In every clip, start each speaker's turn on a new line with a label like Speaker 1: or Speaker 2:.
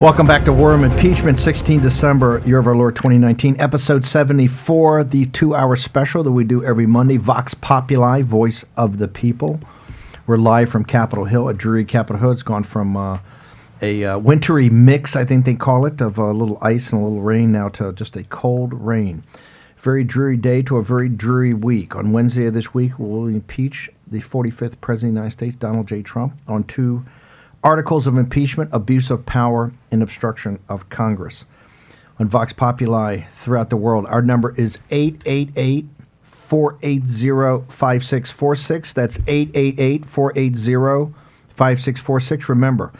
Speaker 1: Welcome back to War Room Impeachment, 16 December, Year of Our Lord 2019, Episode 74, the 2-hour special that we do every Monday, Vox Populi, Voice of the People. We're live from Capitol Hill, a dreary Capitol Hill. It's gone from a wintry mix, I think they call it, of a little ice and a little rain now to just a cold rain. Very dreary day to a very dreary week. On Wednesday of this week, we'll impeach the 45th President of the United States, Donald J. Trump, on 2 articles of impeachment, abuse of power, and obstruction of Congress. On Vox Populi throughout the world, our number is 888-480-5646. That's 888-480-5646. Remember,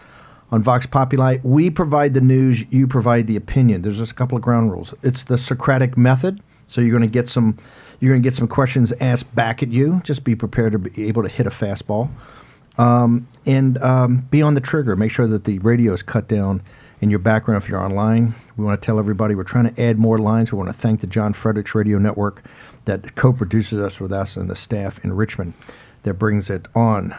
Speaker 1: on Vox Populi, we provide the news, you provide the opinion. There's just a couple of ground rules. It's the Socratic method, so you're going to get some questions asked back at you. Just be prepared to be able to hit a fastball. And be on the trigger. Make sure that the radio is cut down in your background if you're online. We want to tell everybody we're trying to add more lines. We want to thank the John Fredericks Radio Network that co-produces us with us and the staff in Richmond that brings it on.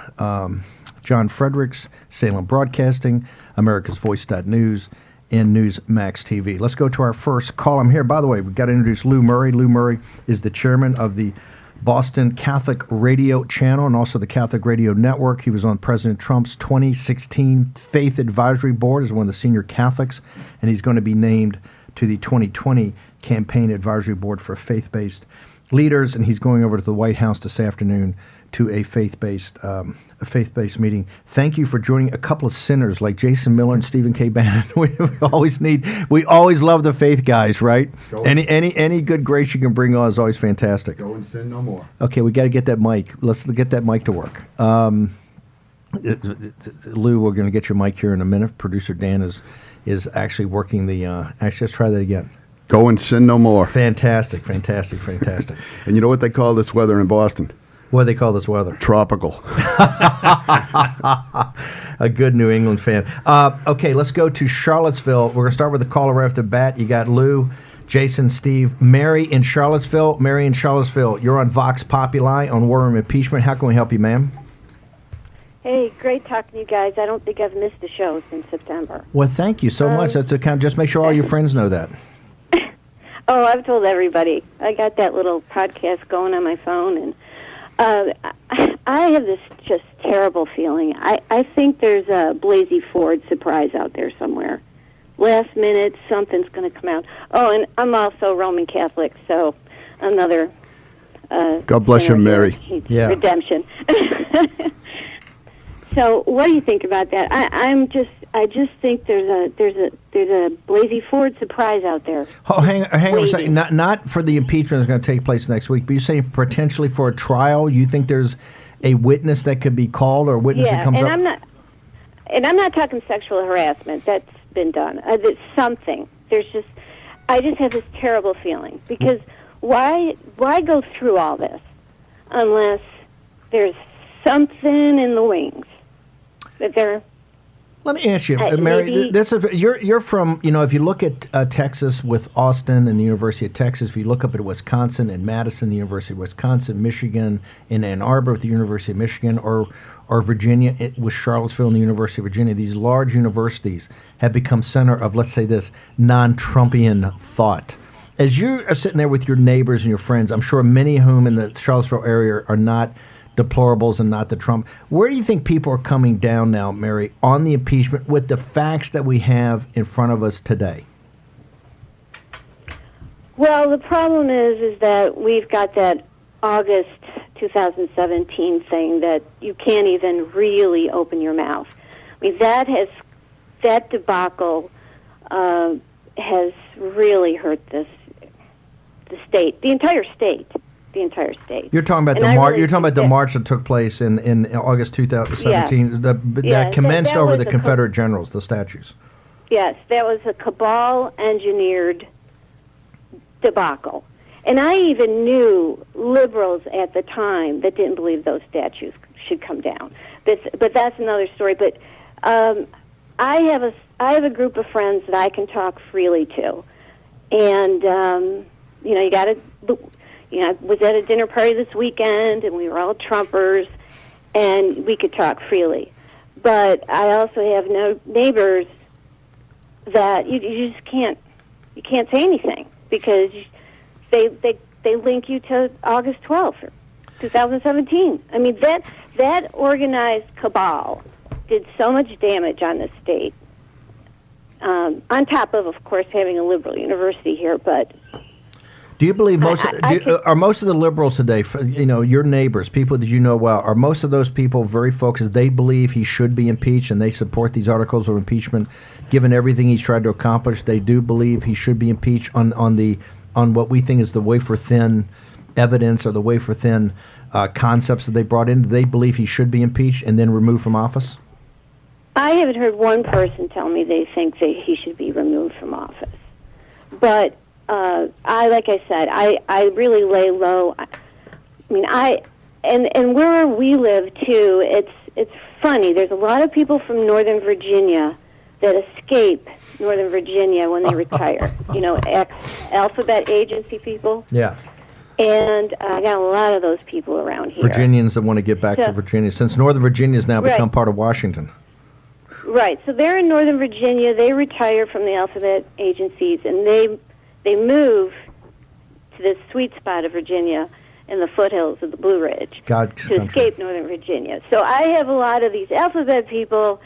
Speaker 1: John Fredericks, Salem Broadcasting, America's Voice.News, and Newsmax TV. Let's go to our first call. I'm here. By the way, we've got to introduce Lou Murray. Lou Murray is the chairman of the Boston Catholic Radio Channel and also the Catholic Radio Network. He was on President Trump's 2016 Faith Advisory Board as one of the senior Catholics, and he's going to be named to the 2020 Campaign Advisory Board for faith-based leaders, and he's going over to the White House this afternoon to a faith-based meeting. Thank you for joining a couple of sinners like Jason Miller and Stephen K. Bannon. we always love the faith guys, right? Any good grace you can bring on is always fantastic.
Speaker 2: Go and sin no more.
Speaker 1: Okay, we got to get that mic. Let's get that mic to work. Lou, we're going to get your mic here in a minute. Producer Dan is actually working the. Actually, let's try that again.
Speaker 2: Go and sin no more.
Speaker 1: Fantastic. And
Speaker 2: you know what they call this weather in Boston?
Speaker 1: What do they call this weather?
Speaker 2: Tropical.
Speaker 1: A good New England fan. Okay, let's go to Charlottesville. We're going to start with the caller right off the bat. You got Lou, Jason, Steve, Mary in Charlottesville. Mary in Charlottesville, you're on Vox Populi on War Room Impeachment. How can we help you, ma'am?
Speaker 3: Hey, great talking to you guys. I don't think I've missed a show since September.
Speaker 1: Well, thank you so much. That's just make sure all your friends know that.
Speaker 3: Oh, I've told everybody. I got that little podcast going on my phone, and I have this just terrible feeling. I think there's a Blasey Ford surprise out there somewhere. Last minute, something's going to come out. Oh, and I'm also Roman Catholic, so another...
Speaker 2: God bless you, Mary.
Speaker 1: Yeah.
Speaker 3: Redemption. So, what do you think about that? I just think there's a Blasey Ford surprise out there.
Speaker 1: Oh, hang on a second. Not for the impeachment that's going to take place next week, but you're saying potentially for a trial. You think there's a witness that could be called or a witness that comes up?
Speaker 3: I'm not talking sexual harassment. That's been done. It's something. I just have this terrible feeling because why go through all this unless there's something in the wings that they're.
Speaker 1: Let me ask you, Mary. You're from, if you look at Texas with Austin and the University of Texas, if you look up at Wisconsin and Madison, the University of Wisconsin, Michigan, in Ann Arbor with the University of Michigan, or Virginia with Charlottesville and the University of Virginia, these large universities have become center of, let's say this, non-Trumpian thought. As you are sitting there with your neighbors and your friends, I'm sure many of whom in the Charlottesville area are not deplorables and not the Trump. Where do you think people are coming down now, Mary, on the impeachment with the facts that we have in front of us today?
Speaker 3: Well, the problem is that we've got that August 2017 thing that you can't even really open your mouth. I mean, that debacle has really hurt the state, the entire state. You're talking about
Speaker 1: the march that took place in August 2017 that commenced over the Confederate generals, the statues.
Speaker 3: Yes, that was a cabal-engineered debacle. And I even knew liberals at the time that didn't believe those statues should come down. But that's another story. But I have a group of friends that I can talk freely to. And, you got to... I was at a dinner party this weekend, and we were all Trumpers, and we could talk freely. But I also have no neighbors that you just can't say anything because they link you to August 12th, 2017. I mean that organized cabal did so much damage on the state. On top of course, having a liberal university here, but.
Speaker 1: Do you believe are most of the liberals today, your neighbors, people that you know well, are most of those people very focused? They believe he should be impeached, and they support these articles of impeachment, given everything he's tried to accomplish. They do believe he should be impeached on what we think is the wafer thin evidence or the wafer thin concepts that they brought in. Do they believe he should be impeached and then removed from office?
Speaker 3: I haven't heard one person tell me they think that he should be removed from office, but. Like I said, I really lay low. I mean, and where we live too, it's funny. There's a lot of people from Northern Virginia that escape Northern Virginia when they retire. Ex-alphabet agency people.
Speaker 1: Yeah.
Speaker 3: And I got a lot of those people around here.
Speaker 1: Virginians that want to get back to Virginia, since Northern Virginia has now become part of Washington.
Speaker 3: Right. So they're in Northern Virginia. They retire from the alphabet agencies, and they move to this sweet spot of Virginia in the foothills of the Blue Ridge to escape Northern Virginia. So I have a lot of these alphabet people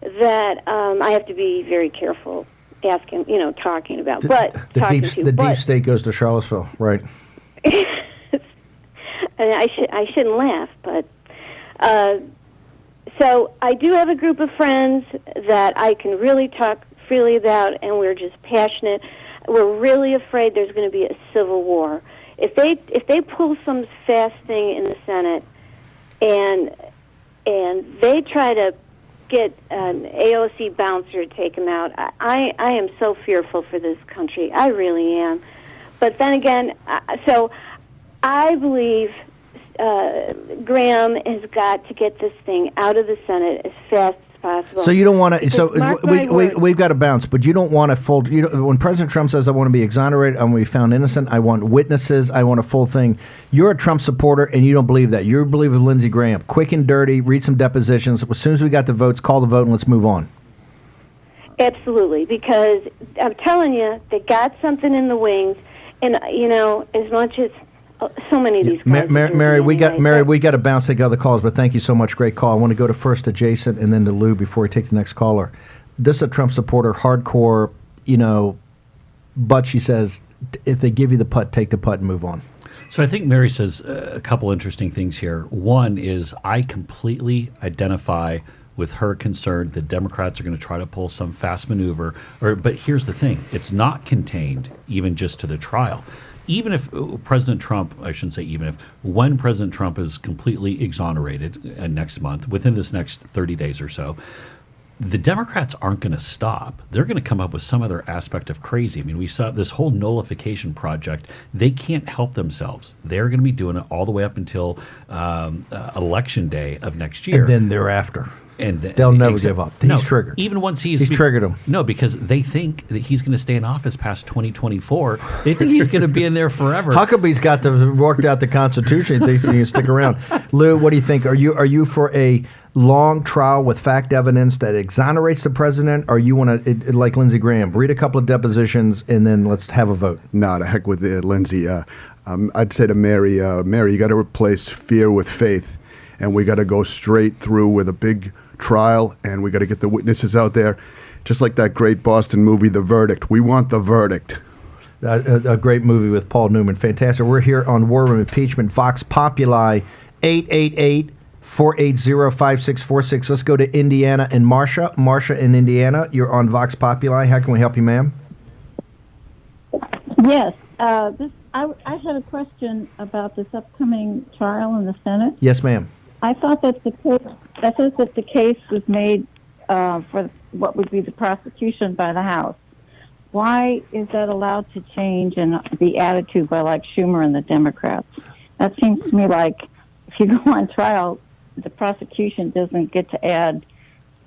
Speaker 3: that I have to be very careful asking, talking about.
Speaker 1: The deep state goes to Charlottesville, right?
Speaker 3: And I shouldn't laugh, but so I do have a group of friends that I can really talk freely about, and we're just passionate. We're really afraid there's going to be a civil war. If they pull some fast thing in the Senate, and they try to get an AOC bouncer to take him out, I am so fearful for this country. I really am. But then again, so I believe Graham has got to get this thing out of the Senate as fast as possible.
Speaker 1: So you don't want to. So we've got to bounce, but you don't want a full. When President Trump says, "I want to be exonerated, I want to be found innocent, I want witnesses, I want a full thing," you're a Trump supporter, and you don't believe that. You believe with Lindsey Graham, quick and dirty. Read some depositions. As soon as we got the votes, call the vote, and let's move on.
Speaker 3: Absolutely, because I'm telling you, they got something in the wings, and as much as. So many of these guys.
Speaker 1: Mary, we got to bounce, take other calls, but thank you so much. Great call. I want to go to first to Jason and then to Lou before we take the next caller. This is a Trump supporter, hardcore, but she says, if they give you the putt, take the putt and move on.
Speaker 4: So I think Mary says a couple interesting things here. One is I completely identify with her concern that Democrats are going to try to pull some fast maneuver. But here's the thing. It's not contained even just to the trial. Even if President Trump, I shouldn't say even if, when President Trump is completely exonerated next month, within this next 30 days or so, the Democrats aren't going to stop. They're going to come up with some other aspect of crazy. I mean, we saw this whole nullification project. They can't help themselves. They're going to be doing it all the way up until Election Day of next year.
Speaker 1: And then thereafter.
Speaker 4: And
Speaker 1: they'll never give up. He's triggered.
Speaker 4: Even once he's
Speaker 1: triggered them.
Speaker 4: No, because they think that he's going to stay in office past 2024. They think he's going to be in there forever.
Speaker 1: Huckabee's got worked out the Constitution. He thinks he can stick around. Lou, what do you think? Are you for a long trial with fact evidence that exonerates the president, or you want to, like Lindsey Graham, read a couple of depositions and then let's have a vote?
Speaker 2: No, to heck with Lindsey. I'd say to Mary, Mary, you got to replace fear with faith, and we got to go straight through with a big trial, and we got to get the witnesses out there, just like that great Boston movie, The Verdict. We want the verdict.
Speaker 1: A great movie with Paul Newman. Fantastic. We're here on War Room Impeachment. Vox Populi, 888-480-5646. Let's go to Indiana and Marcia. Marcia in Indiana, you're on Vox Populi. How can we help you, ma'am?
Speaker 5: Yes. I had a question about this upcoming trial in the Senate.
Speaker 1: Yes, ma'am.
Speaker 5: I thought that the case was made for what would be the prosecution by the House. Why is that allowed to change and be added to by like Schumer and the Democrats? That seems to me like if you go on trial, the prosecution doesn't get to add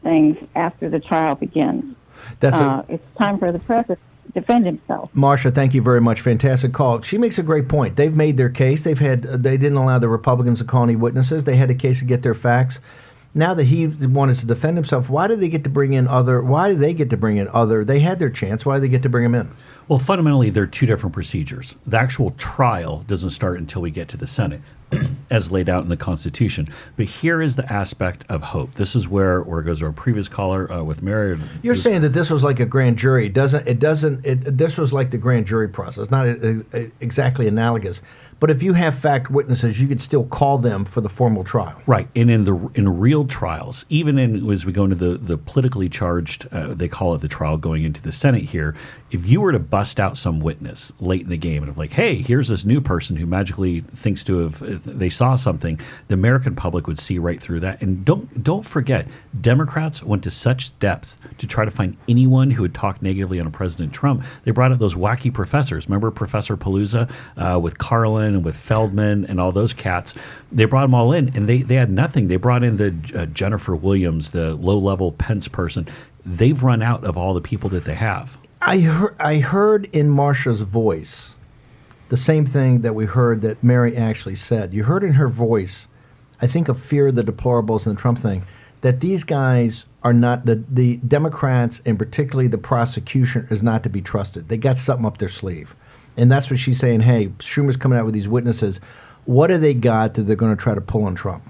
Speaker 5: things after the trial begins. It's time for the president to defend himself.
Speaker 1: Marcia, thank you very much. Fantastic call. She makes a great point. They've made their case. They didn't allow the Republicans to call any witnesses. They had a case to get their facts. Now that he wanted to defend himself, why do they get to bring in other? Why do they get to bring in other? They had their chance. Why do they get to bring him in?
Speaker 4: Well, fundamentally, they're two different procedures. The actual trial doesn't start until we get to the Senate, as laid out in the Constitution. But here is the aspect of hope. This is where it goes to our previous caller with Mary.
Speaker 1: You're saying that this was like a grand jury. This was like the grand jury process, not exactly analogous. But if you have fact witnesses, you could still call them for the formal trial.
Speaker 4: Right, and in real trials, even as we go into the politically charged, they call it the trial going into the Senate here, if you were to bust out some witness late in the game and of like, hey, here's this new person who magically thinks to have, they saw something, the American public would see right through that. And don't forget, Democrats went to such depths to try to find anyone who would talk negatively on President Trump. They brought out those wacky professors. Remember Professor Palooza with Carlin and with Feldman and all those cats? They brought them all in, and they had nothing. They brought in the Jennifer Williams, the low-level Pence person. They've run out of all the people that they have.
Speaker 1: I heard in Marsha's voice the same thing that we heard that Mary actually said. You heard in her voice, I think, of fear of the deplorables and the Trump thing, that these guys are not, the Democrats and particularly the prosecution is not to be trusted. They got something up their sleeve. And that's what she's saying, hey, Schumer's coming out with these witnesses. What do they got that they're going to try to pull on Trump?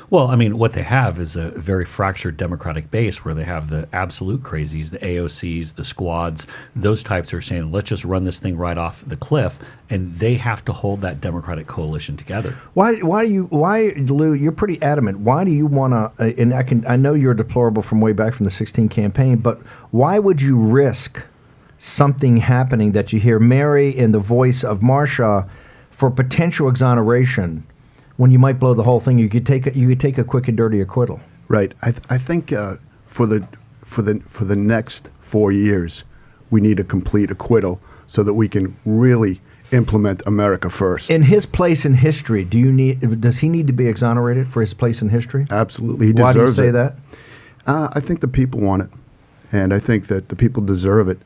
Speaker 4: Well, I mean, what they have is a very fractured Democratic base where they have the absolute crazies, the AOCs, the squads, those types are saying, let's just run this thing right off the cliff, and they have to hold that Democratic coalition together.
Speaker 1: Why, Lou, you're pretty adamant. Why do you want to, and I know you're deplorable from way back from the 2016 campaign, but why would you risk something happening that you hear Mary in the voice of Marsha for potential exoneration when you might blow the whole thing? You could take a quick and dirty acquittal.
Speaker 2: Right. I think for the next 4 years, we need a complete acquittal so that we can really implement America first.
Speaker 1: In his place in history, does he need to be exonerated for his place in history?
Speaker 2: Absolutely, he deserves it.
Speaker 1: Why do you say that?
Speaker 2: I think the people want it, and I think that the people deserve it.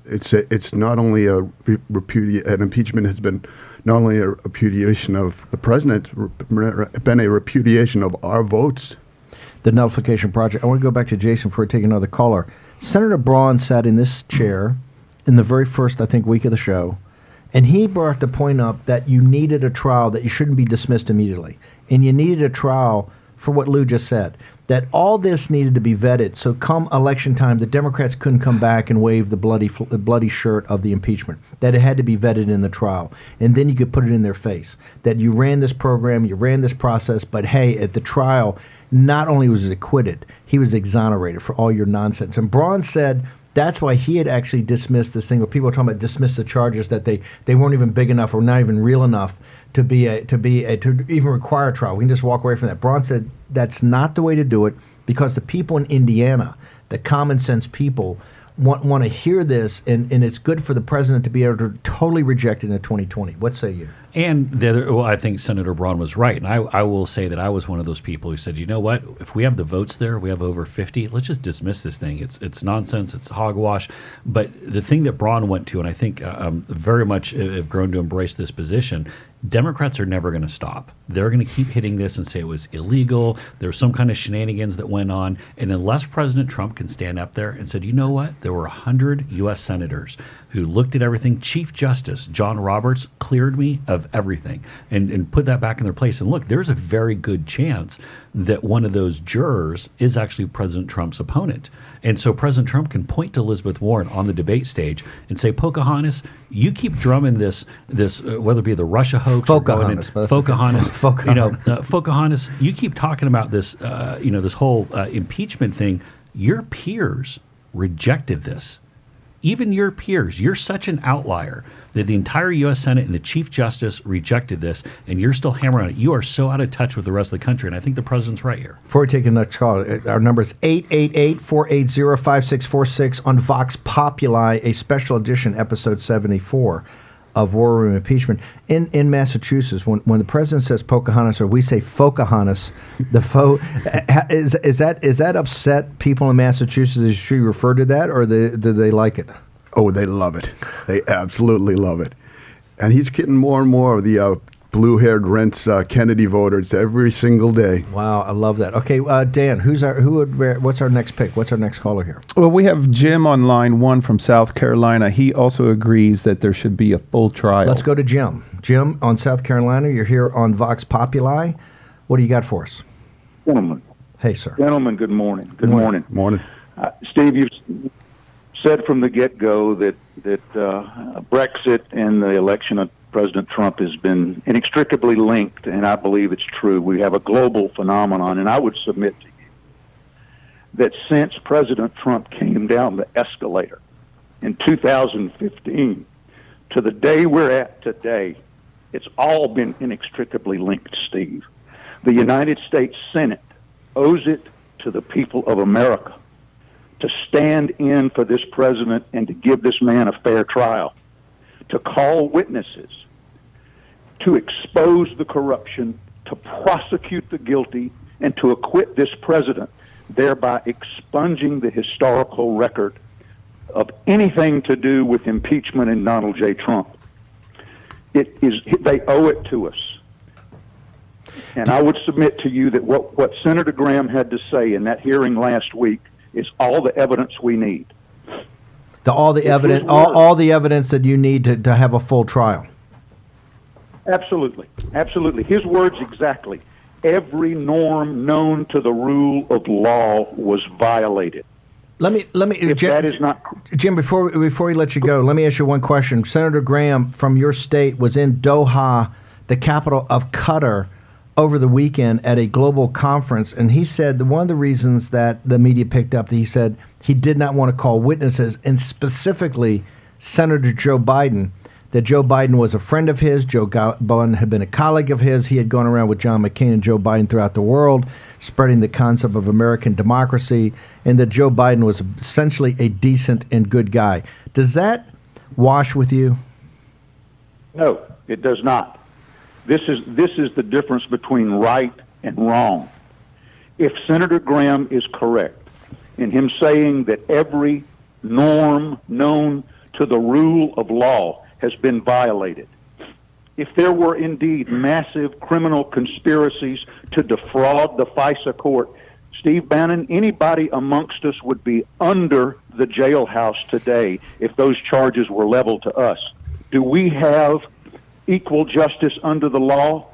Speaker 2: It's not only an impeachment has been not only a repudiation of the president, been a repudiation of our votes.
Speaker 1: The Nullification Project. I want to go back to Jason before we take another caller. Senator Braun sat in this chair in the very first, I think, week of the show, and he brought the point up that you needed a trial, that you shouldn't be dismissed immediately, and you needed a trial for what Lou just said, that all this needed to be vetted. So come election time, the Democrats couldn't come back and wave the bloody shirt of the impeachment, that it had to be vetted in the trial. And then you could put it in their face, that you ran this program, you ran this process, but hey, at the trial, not only was he acquitted, he was exonerated for all your nonsense. And Braun said that's why he had actually dismissed this thing where people were talking about dismiss the charges, that they weren't even big enough or not even real enough to even require a trial. We can just walk away from that. Braun said that's not the way to do it, because the people in Indiana, the common sense people, want to hear this, and it's good for the president to be able to totally reject it in 2020. What say you?
Speaker 4: And I think Senator Braun was right. And I will say that I was one of those people who said, you know what, if we have the votes there, we have over 50, let's just dismiss this thing. It's nonsense, it's hogwash. But the thing that Braun went to, and I think very much have grown to embrace this position, Democrats are never going to stop. They're going to keep hitting this and say it was illegal. There was some kind of shenanigans that went on. And unless President Trump can stand up there and said, you know what, there were 100 U.S. senators who looked at everything. Chief Justice John Roberts cleared me of everything and put that back in their place. And look, there's a very good chance that one of those jurors is actually President Trump's opponent. And so President Trump can point to Elizabeth Warren on the debate stage and say, Pocahontas, you keep drumming this whether it be the Russia hoax
Speaker 1: Pocahontas,
Speaker 4: or Pocahontas, Pocahontas, you keep talking about this, this whole impeachment thing. Your peers rejected this. Even your peers, you're such an outlier that the entire U.S. Senate and the Chief Justice rejected this, and you're still hammering on it. You are so out of touch with the rest of the country, and I think the president's right here.
Speaker 1: Before we take the next call, our number is 888-480-5646 on Vox Populi, a special edition, episode 74 of War Room Impeachment. In Massachusetts, when the president says Pocahontas, or we say Focahontas, is that upset people in Massachusetts as she referred to that, or do they like it?
Speaker 2: Oh, they love it. They absolutely love it. And he's getting more and more of the blue-haired rents Kennedy voters every single day.
Speaker 1: Wow, I love that. Okay, Dan, what's our next pick? What's our next caller here?
Speaker 6: Well, we have Jim on line 1 from South Carolina. He also agrees that there should be a full trial.
Speaker 1: Let's go to Jim. Jim on South Carolina, you're here on Vox Populi. What do you got for us?
Speaker 7: Gentlemen.
Speaker 1: Hey, sir.
Speaker 7: Gentlemen, good morning. Good morning.
Speaker 2: Morning.
Speaker 7: Steve, you've said from the get-go that Brexit and the election of President Trump has been inextricably linked, and I believe it's true. We have a global phenomenon, and I would submit to you that since President Trump came down the escalator in 2015 to the day we're at today, it's all been inextricably linked, Steve. The United States Senate owes it to the people of America to stand in for this president and to give this man a fair trial, to call witnesses, to expose the corruption, to prosecute the guilty, and to acquit this president, thereby expunging the historical record of anything to do with impeachment and Donald J. Trump. They owe it to us. And I would submit to you that what Senator Graham had to say in that hearing last week is all the evidence we need.
Speaker 1: All the evidence that you need to have a full trial.
Speaker 7: Absolutely. Absolutely. His words exactly. Every norm known to the rule of law was violated.
Speaker 1: Let me,
Speaker 7: If
Speaker 1: Jim,
Speaker 7: that is not...
Speaker 1: Jim, before we let you go, let me ask you one question. Senator Graham from your state was in Doha, the capital of Qatar, over the weekend at a global conference, and he said that one of the reasons that the media picked up, he said he did not want to call witnesses, and specifically Senator Joe Biden, that Joe Biden was a friend of his, Joe Biden had been a colleague of his, he had gone around with John McCain and Joe Biden throughout the world, spreading the concept of American democracy, and that Joe Biden was essentially a decent and good guy. Does that wash with you?
Speaker 7: No, it does not. This is the difference between right and wrong. If Senator Graham is correct in him saying that every norm known to the rule of law has been violated, if there were indeed massive criminal conspiracies to defraud the FISA court, Steve Bannon, anybody amongst us would be under the jailhouse today if those charges were leveled to us. Do we have equal justice under the law,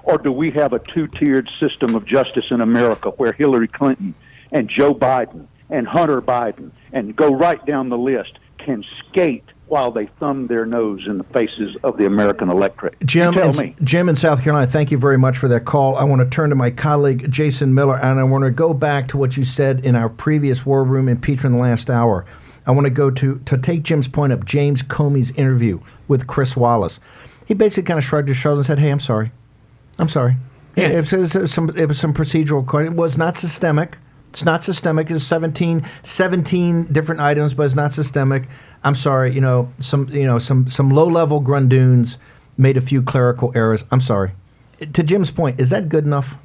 Speaker 7: or do we have a two-tiered system of justice in America where Hillary Clinton and Joe Biden and Hunter Biden, and go right down the list, can skate while they thumb their nose in the faces of the American electorate?
Speaker 1: Jim,
Speaker 7: You tell me.
Speaker 1: Jim in South Carolina, thank you very much for that call. I want to turn to my colleague, Jason Miller, and I want to go back to what you said in our previous War Room impeachment last hour. I want to go to take Jim's point up, James Comey's interview with Chris Wallace. He basically kind of shrugged his shoulders and said, hey, I'm sorry. Yeah. It was some procedural question. It was not systemic. It's not systemic. It's 17 different items, but it's not systemic. I'm sorry. Some low-level grundoons made a few clerical errors. I'm sorry. To Jim's point, is that good enough?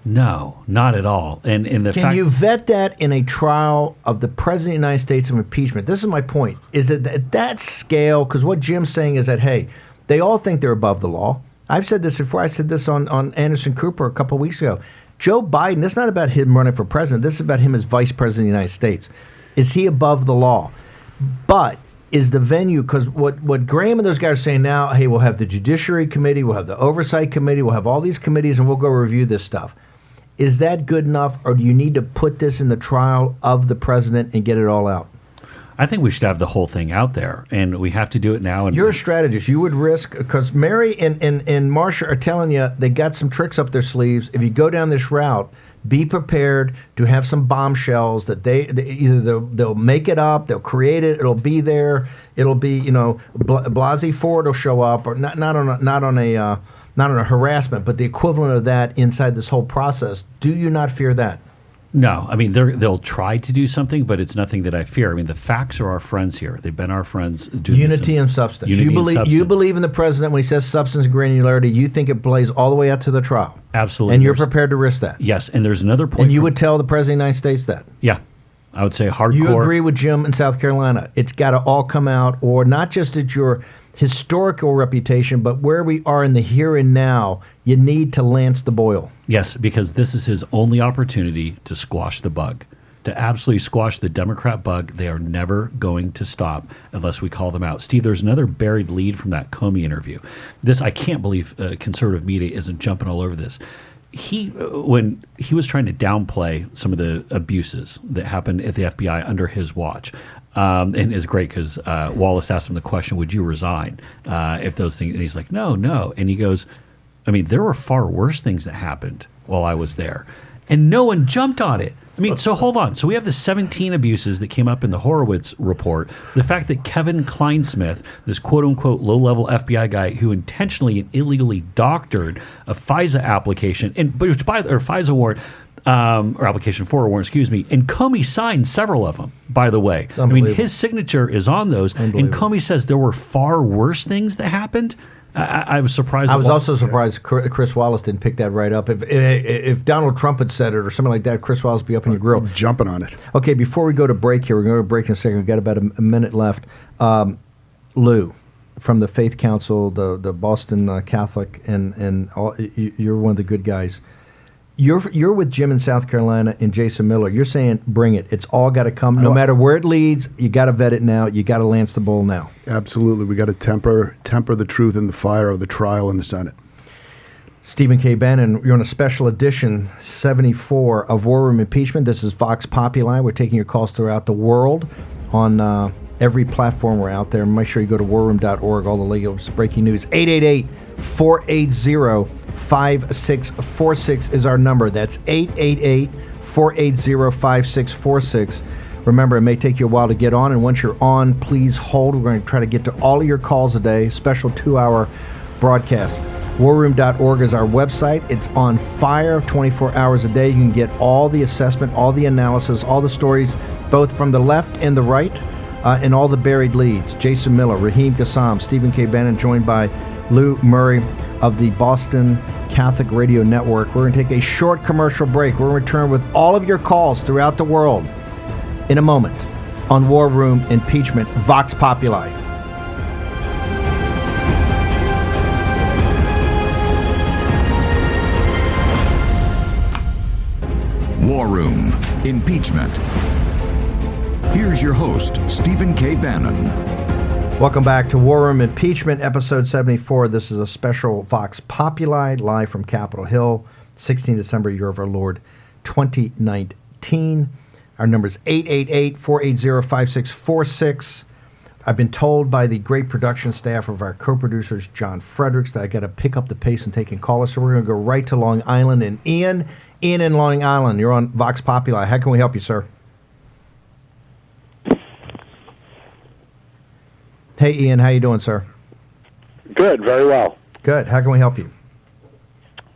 Speaker 4: No, not at all. And the
Speaker 1: Can you vet that in a trial of the President of the United States of impeachment? This is my point. Is that at that scale, because what Jim's saying is that, hey, they all think they're above the law. I've said this before. I said this on Anderson Cooper a couple of weeks ago. Joe Biden, this is not about him running for president. This is about him as vice president of the United States. Is he above the law? But is the venue, because what Graham and those guys are saying now, hey, we'll have the Judiciary Committee, we'll have the Oversight Committee, we'll have all these committees, and we'll go review this stuff. Is that good enough, or do you need to put this in the trial of the president and get it all out?
Speaker 4: I think we should have the whole thing out there, and we have to do it now. And
Speaker 1: you're a strategist. You would risk, because Mary and Marsha are telling you they got some tricks up their sleeves. If you go down this route, be prepared to have some bombshells that they either they'll make it up, they'll create it, it'll be there, it'll be Blasey Ford will show up, or not on a harassment, but the equivalent of that inside this whole process. Do you not fear that?
Speaker 4: No, I mean, they'll try to do something, but it's nothing that I fear. I mean, the facts are our friends here. They've been our friends.
Speaker 1: Unity and substance. You believe in the president when he says substance and granularity. You think it plays all the way out to the trial.
Speaker 4: Absolutely.
Speaker 1: And you're prepared to risk that.
Speaker 4: Yes, and there's another point.
Speaker 1: And you would tell the president of the United States that.
Speaker 4: Yeah, I would say hardcore.
Speaker 1: You agree with Jim in South Carolina. It's got to all come out, or not just at your historical reputation, but where we are in the here and now, you need to lance the boil.
Speaker 4: Yes, because this is his only opportunity to squash the bug, to absolutely squash the Democrat bug. They are never going to stop unless we call them out. Steve, there's another buried lead from that Comey interview. This, I can't believe conservative media isn't jumping all over this. When he was trying to downplay some of the abuses that happened at the FBI under his watch. And it's great because Wallace asked him the question, would you resign if those things, and he's like, no. And he goes, I mean, there were far worse things that happened while I was there. And no one jumped on it. I mean, so hold on. So we have the 17 abuses that came up in the Horowitz report. The fact that Kevin Kleinsmith, this quote-unquote low-level FBI guy who intentionally and illegally doctored a FISA application, FISA warrant, or application for a warrant, excuse me, and Comey signed several of them, by the way. I mean, his signature is on those, and Comey says there were far worse things that happened. I was surprised.
Speaker 1: I was also surprised Chris Wallace didn't pick that right up. If Donald Trump had said it or something like that, Chris Wallace would be up in your grill.
Speaker 2: Jumping on it.
Speaker 1: Okay, before we go to break here, we're going to break in a second. We've got about a minute left. Lou, from the Faith Council, the Boston Catholic, and all, you're one of the good guys. You're with Jim in South Carolina and Jason Miller. You're saying bring it. It's all got to come. No matter where it leads, you got to vet it now. You got to lance the bull now.
Speaker 2: Absolutely. We got to temper the truth in the fire of the trial in the Senate.
Speaker 1: Stephen K. Bannon, you're on a special edition 74 of War Room Impeachment. This is Vox Populi. We're taking your calls throughout the world on every platform we're out there. Make sure you go to warroom.org. All the latest breaking news. 888-480-5646 is our number. That's 888-480-5646. Remember, it may take you a while to get on, and once you're on, please hold. We're going to try to get to all of your calls a day. Special 2-hour broadcast. Warroom.org is our website. It's on fire 24 hours a day. You can get all the assessment, all the analysis, all the stories, both from the left and the right, and all the buried leads. Jason Miller, Raheem Kassam, Stephen K. Bannon, joined by Lou Murray of the Boston Catholic Radio Network. We're going to take a short commercial break. We'll return with all of your calls throughout the world in a moment on War Room Impeachment, Vox Populi.
Speaker 8: War Room Impeachment. Here's your host, Stephen K. Bannon.
Speaker 1: Welcome back to War Room Impeachment, episode 74. This is a special Vox Populi, live from Capitol Hill, 16 December, year of our Lord, 2019. Our number is 888-480-5646. I've been told by the great production staff of our co-producers, John Fredericks, that I got to pick up the pace and take in callers. So we're going to go right to Long Island. And Ian in Long Island, you're on Vox Populi. How can we help you, sir? Hey, Ian, how you doing, sir?
Speaker 9: Good, very well.
Speaker 1: Good. How can we help you?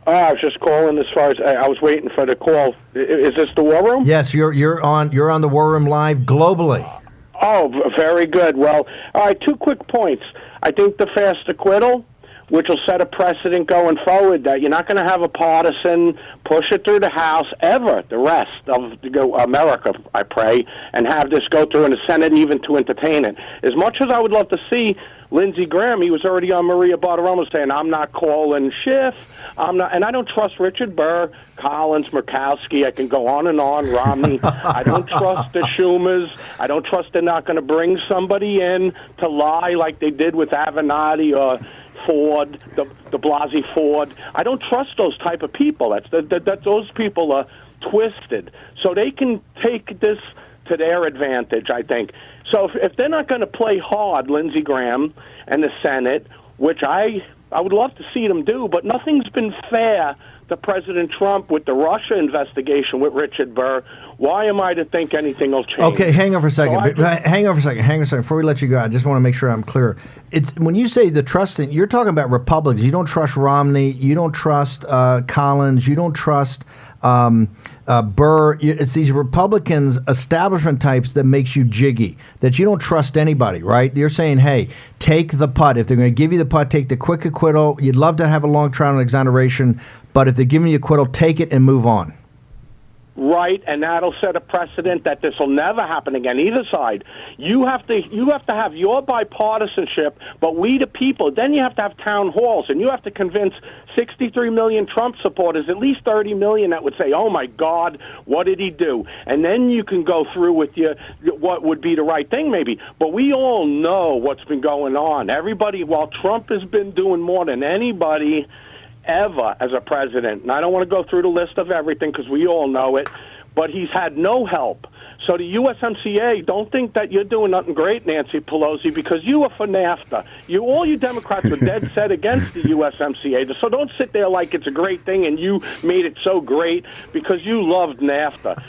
Speaker 9: I was just calling as far as I was waiting for the call. Is this the War Room?
Speaker 1: Yes, you're on the War Room live globally.
Speaker 9: Oh, very good. Well, all right, 2 quick points. I think the fast acquittal, which will set a precedent going forward, that you're not going to have a partisan push it through the House ever, the rest of America, I pray, and have this go through in the Senate even to entertain it. As much as I would love to see Lindsey Graham, he was already on Maria Bartiromo saying, I'm not calling Schiff, and I don't trust Richard Burr, Collins, Murkowski, I can go on and on, Romney. I don't trust the Schumers. I don't trust they're not going to bring somebody in to lie like they did with Avenatti or Ford, de Blasio Ford. I don't trust those type of people. Those people are twisted. So they can take this to their advantage, I think. So if they're not going to play hard, Lindsey Graham and the Senate, which I would love to see them do, but nothing's been fair to President Trump with the Russia investigation with Richard Burr. Why am I to think anything will change?
Speaker 1: Okay, hang on for a second. Hang on for a second. Before we let you go, I just want to make sure I'm clear. It's when you say the trusting, you're talking about Republicans. You don't trust Romney. You don't trust Collins. You don't trust Burr. It's these Republicans, establishment types that makes you jiggy, that you don't trust anybody, right? You're saying, hey, take the putt. If they're going to give you the putt, take the quick acquittal. You'd love to have a long trial and exoneration, but if they're giving you acquittal, take it and move on.
Speaker 9: right, and that'll set a precedent that this will never happen again. Either side, you have to have your bipartisanship, but we the people. Then you have to have town halls, and you have to convince 63 million Trump supporters, at least 30 million that would say, "Oh my God, what did he do?" And then you can go through with what would be the right thing, maybe. But we all know what's been going on. Everybody, while Trump has been doing more than anybody ever as a president, and I don't want to go through the list of everything because we all know it, but he's had no help. So the USMCA, don't think that you're doing nothing great, Nancy Pelosi, because you were for NAFTA. All you Democrats were dead set against the USMCA. So don't sit there like it's a great thing and you made it so great because you loved NAFTA.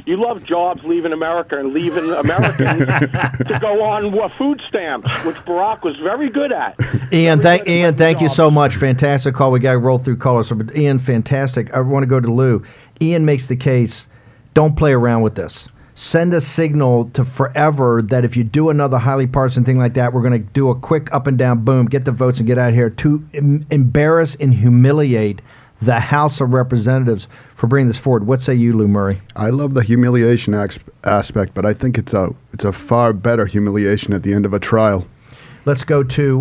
Speaker 9: You love jobs leaving America and leaving Americans to go on food stamps, which Barack was very good at.
Speaker 1: Ian, thank you so much. Fantastic call. We got to roll through callers. But Ian, fantastic. I want to go to Lou. Ian makes the case, don't play around with this. Send a signal to forever that if you do another highly partisan thing like that, we're going to do a quick up and down, boom, get the votes and get out of here to embarrass and humiliate the House of Representatives for bringing this forward. What say you, Lou Murray?
Speaker 2: I love the humiliation aspect, but I think it's a far better humiliation at the end of a trial.
Speaker 1: Let's go to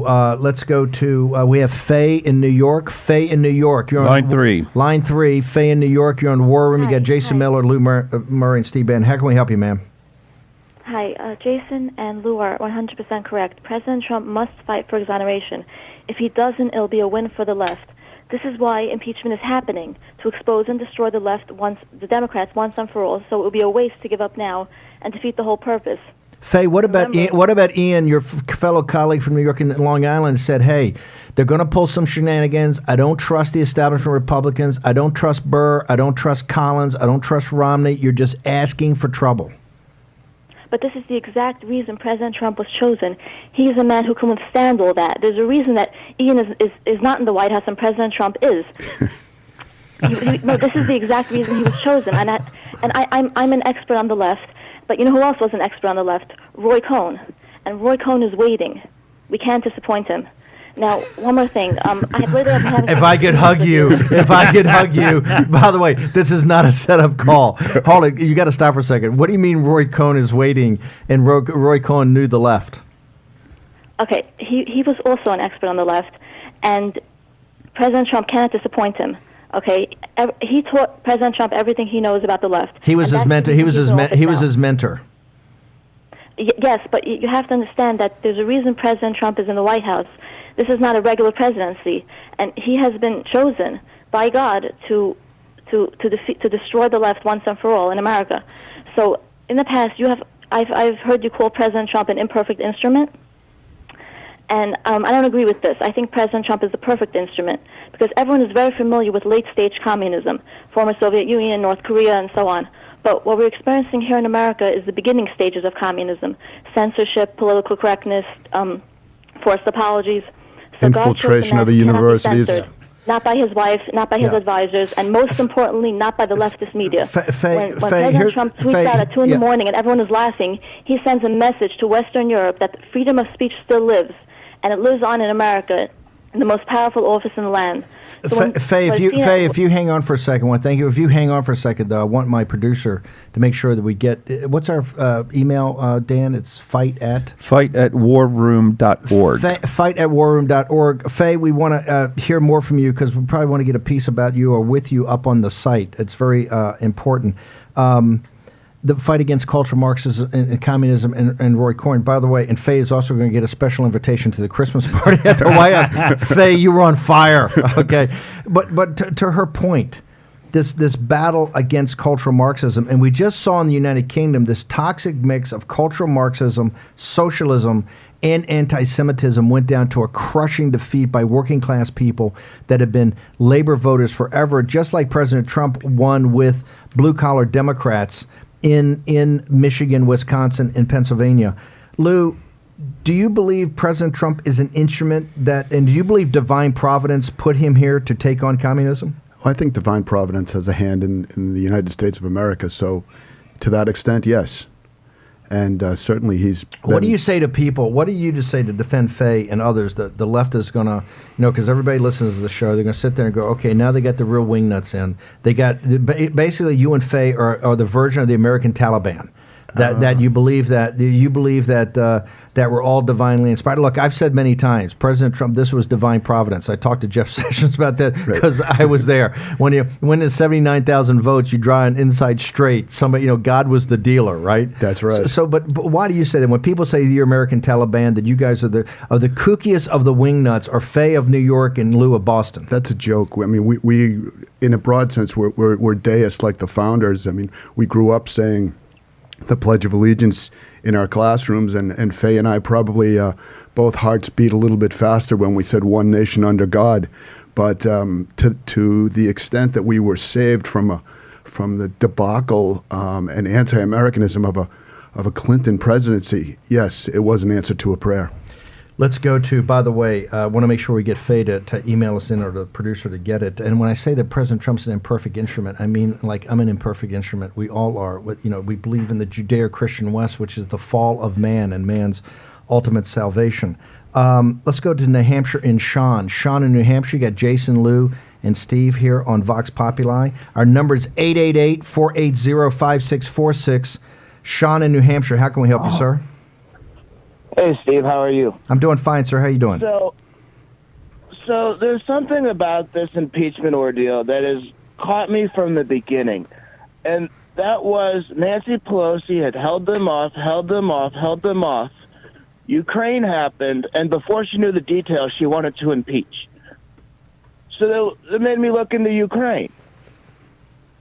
Speaker 1: we have Faye in New York. Faye in New York. You're on
Speaker 6: Line 3.
Speaker 1: Line 3. Faye in New York. You're on War Room. You got Jason Miller, Lou Murray, and Steve Bannon. How can we help you, ma'am?
Speaker 10: Hi, Jason and Lou are 100% correct. President Trump must fight for exoneration. If he doesn't, it'll be a win for the left. This is why impeachment is happening, to expose and destroy the left the Democrats once and for all. So it would be a waste to give up now and defeat the whole purpose.
Speaker 1: Faye, what about Ian, your fellow colleague from New York and Long Island, said, hey, they're going to pull some shenanigans. I don't trust the establishment Republicans. I don't trust Burr. I don't trust Collins. I don't trust Romney. You're just asking for trouble.
Speaker 10: But this is the exact reason President Trump was chosen. He is a man who can withstand all that. There's a reason that Ian is not in the White House and President Trump is. No, this is the exact reason he was chosen. I'm an expert on the left, but you know who else was an expert on the left? Roy Cohn. And Roy Cohn is waiting. We can't disappoint him. Now, one more thing.
Speaker 1: If I could hug you. By the way, this is not a setup call. Hold it. You got to stop for a second. What do you mean Roy Cohn is waiting and Roy Cohn knew the left?
Speaker 10: Okay, he was also an expert on the left, and President Trump cannot disappoint him. Okay, he taught President Trump everything he knows about the left.
Speaker 1: He was his mentor. He was his mentor.
Speaker 10: Yes, but you have to understand that there's a reason President Trump is in the White House. This is not a regular presidency, and he has been chosen by God to destroy the left once and for all in America. So in the past, I've heard you call President Trump an imperfect instrument, and I don't agree with this. I think President Trump is the perfect instrument because everyone is very familiar with late-stage communism, former Soviet Union, North Korea, and so on. But what we're experiencing here in America is the beginning stages of communism: censorship, political correctness, forced apologies. So
Speaker 2: infiltration of the universities.
Speaker 10: Not by his wife, not by his advisors, and most importantly, not by the leftist media. When President Trump tweets out at 2 in the morning and everyone is laughing, he sends a message to Western Europe that freedom of speech still lives, and it lives on in America, in the most powerful office in the land. So
Speaker 1: Faye, if you hang on for a second, thank you. If you hang on for a second, though, I want my producer to make sure that we get. What's our email, Dan? It's
Speaker 6: fight@warroom.org.
Speaker 1: Fight@warroom.org. Faye, we want to hear more from you because we probably want to get a piece about you or with you up on the site. It's very important. The fight against cultural Marxism and communism and Roy Cohn. By the way, and Faye is also going to get a special invitation to the Christmas party at the White House. Faye, you were on fire. Okay, but to her point, this battle against cultural Marxism, and we just saw in the United Kingdom this toxic mix of cultural Marxism, socialism, and anti-Semitism went down to a crushing defeat by working class people that have been labor voters forever, just like President Trump won with blue-collar Democrats in Michigan, Wisconsin, and Pennsylvania. Lou, do you believe President Trump is an instrument and do you believe divine providence put him here to take on communism?
Speaker 2: Well, I think divine providence has a hand in the United States of America, so to that extent, yes. And certainly he's been,
Speaker 1: What do you say to people? What do you just say to defend Faye and others that the left is going to, because everybody listens to the show, they're going to sit there and go, okay, now they got the real wingnuts in. They got, basically you and Faye are the version of the American Taliban. That you believe that that we're all divinely inspired. Look, I've said many times, President Trump, this was divine providence. I talked to Jeff Sessions about that because I was there. When you win the 79,000 votes, you draw an inside straight. Somebody, God was the dealer, right?
Speaker 2: That's right.
Speaker 1: But why do you say that? When people say you're American Taliban, that you guys are the kookiest of the wingnuts, are Faye of New York in lieu of Boston?
Speaker 2: That's a joke. I mean, we in a broad sense, we're deists like the founders. I mean, we grew up saying the Pledge of Allegiance in our classrooms, and Faye and I probably both hearts beat a little bit faster when we said one nation under God. But to the extent that we were saved from the debacle and anti-Americanism of a Clinton presidency, yes, it was an answer to a prayer.
Speaker 1: Let's go to, by the way, I want to make sure we get Faye to email us in, or the producer to get it. And when I say that President Trump's an imperfect instrument, I mean, like, I'm an imperfect instrument. We all are. We believe in the Judeo-Christian West, which is the fall of man and man's ultimate salvation. Let's go to New Hampshire in Sean. Sean in New Hampshire, you got Jason, Lou, and Steve here on Vox Populi. Our number is 888-480-5646. Sean in New Hampshire, how can we help you, sir?
Speaker 11: Hey, Steve, how are you?
Speaker 1: I'm doing fine, sir. How you doing?
Speaker 11: So there's something about this impeachment ordeal that has caught me from the beginning. And that was Nancy Pelosi had held them off. Ukraine happened, and before she knew the details, she wanted to impeach. So that made me look into Ukraine.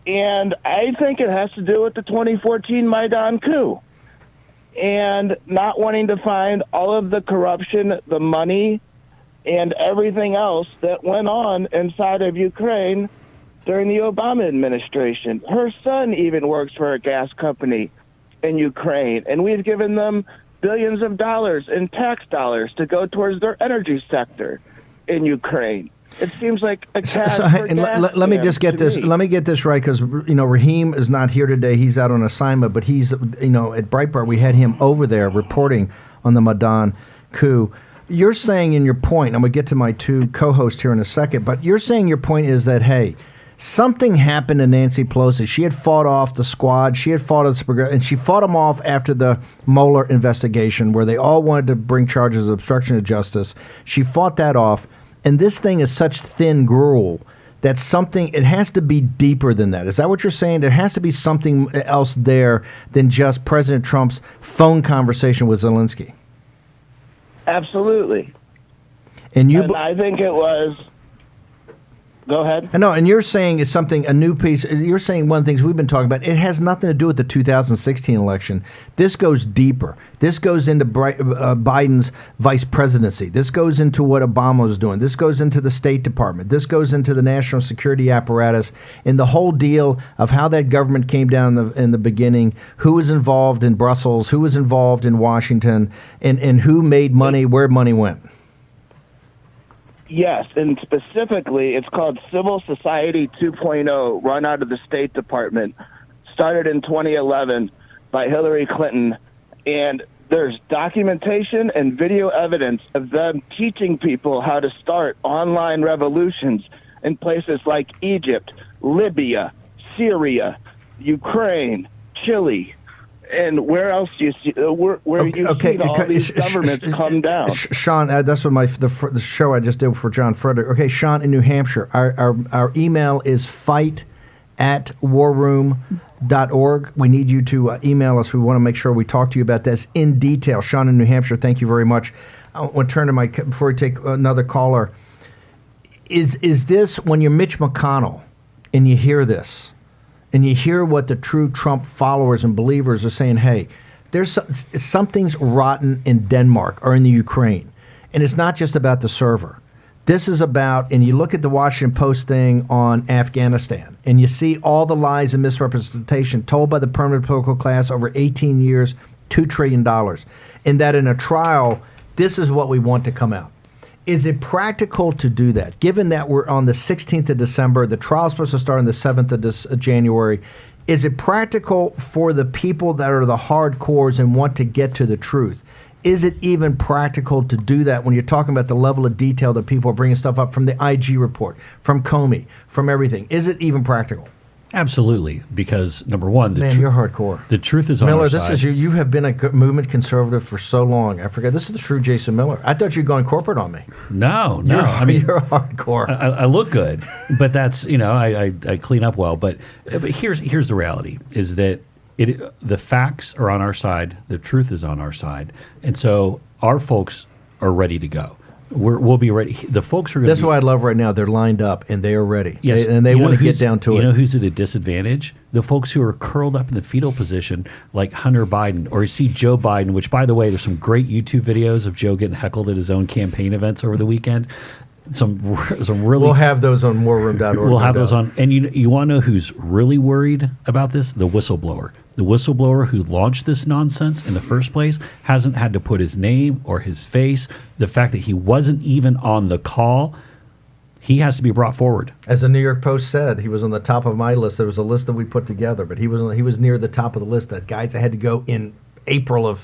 Speaker 11: And I think it has to do with the 2014 Maidan coup. And not wanting to find all of the corruption, the money, and everything else that went on inside of Ukraine during the Obama administration. Her son even works for a gas company in Ukraine, and we've given them billions of dollars in tax dollars to go towards their energy sector in Ukraine. It seems like a
Speaker 1: let me just get this. Let me get this right, because Raheem is not here today. He's out on assignment, but he's at Breitbart. We had him over there reporting on the Maidan coup. You're saying in your point, I'm gonna get to my two co-hosts here in a second, but you're saying your point is that, hey, something happened to Nancy Pelosi. She had fought off the squad. She had fought off and she fought them off after the Mueller investigation, where they all wanted to bring charges of obstruction of justice. She fought that off. And this thing is such thin gruel that it has to be deeper than that. Is that what you're saying? There has to be something else there than just President Trump's phone conversation with Zelensky.
Speaker 11: Absolutely.
Speaker 1: And
Speaker 11: I think it was... Go ahead.
Speaker 1: No, and you're saying it's a new piece. You're saying one of the things we've been talking about, it has nothing to do with the 2016 election. This goes deeper. This goes into Biden's vice presidency. This goes into what Obama was doing. This goes into the State Department. This goes into the national security apparatus, and the whole deal of how that government came down in the beginning, who was involved in Brussels, who was involved in Washington, and who made money, where money went.
Speaker 11: Yes, and specifically, it's called Civil Society 2.0, run out of the State Department, started in 2011 by Hillary Clinton, and there's documentation and video evidence of them teaching people how to start online revolutions in places like Egypt, Libya, Syria, Ukraine, Chile, and where else do you see see all these governments come down?
Speaker 1: Sean, that's what the show I just did for John Frederick. Okay, Sean in New Hampshire. Our email is fight@warroom.org. We need you to email us. We want to make sure we talk to you about this in detail. Sean in New Hampshire, thank you very much. I want to turn to before we take another caller. Is this, when you're Mitch McConnell and you hear this, and you hear what the true Trump followers and believers are saying, hey, something's rotten in Denmark or in the Ukraine. And it's not just about the server. This is about, and you look at the Washington Post thing on Afghanistan, and you see all the lies and misrepresentation told by the permanent political class over 18 years, $2 trillion. And that in a trial, this is what we want to come out. Is it practical to do that, given that we're on the 16th of December, the trial's supposed to start on the 7th of January? is it practical for the people that are the hardcores and want to get to the truth? Is it even practical to do that when you're talking about the level of detail that people are bringing stuff up from the IG report, from Comey, from everything? Is it even practical?
Speaker 4: Absolutely, because number one,
Speaker 1: Man, you're hardcore.
Speaker 4: The truth is on
Speaker 1: Miller,
Speaker 4: our
Speaker 1: this
Speaker 4: side.
Speaker 1: is you. You have been a movement conservative for so long. I forget. This is the true Jason Miller. I thought you'd gone corporate on me.
Speaker 4: No.
Speaker 1: I mean, you're hardcore.
Speaker 4: I look good, but that's I clean up well. But here's the reality: is that the facts are on our side, the truth is on our side, and so our folks are ready to go. We'll be ready. The folks are going.
Speaker 1: That's what I love right now. They're lined up and they are ready.
Speaker 4: Yes,
Speaker 1: and they want to get down to it.
Speaker 4: You know who's at a disadvantage? The folks who are curled up in the fetal position, like Hunter Biden, or you see Joe Biden. Which, by the way, there's some great YouTube videos of Joe getting heckled at his own campaign events over the weekend. Some really.
Speaker 1: We'll have those on warroom.org.
Speaker 4: We'll have those on. And you want to know who's really worried about this? The whistleblower. The whistleblower who launched this nonsense in the first place hasn't had to put his name or his face. The fact that he wasn't even on the call, he has to be brought forward.
Speaker 1: As the New York Post said, he was on the top of my list. There was a list that we put together, but he was near the top of the list. That guys that had to go in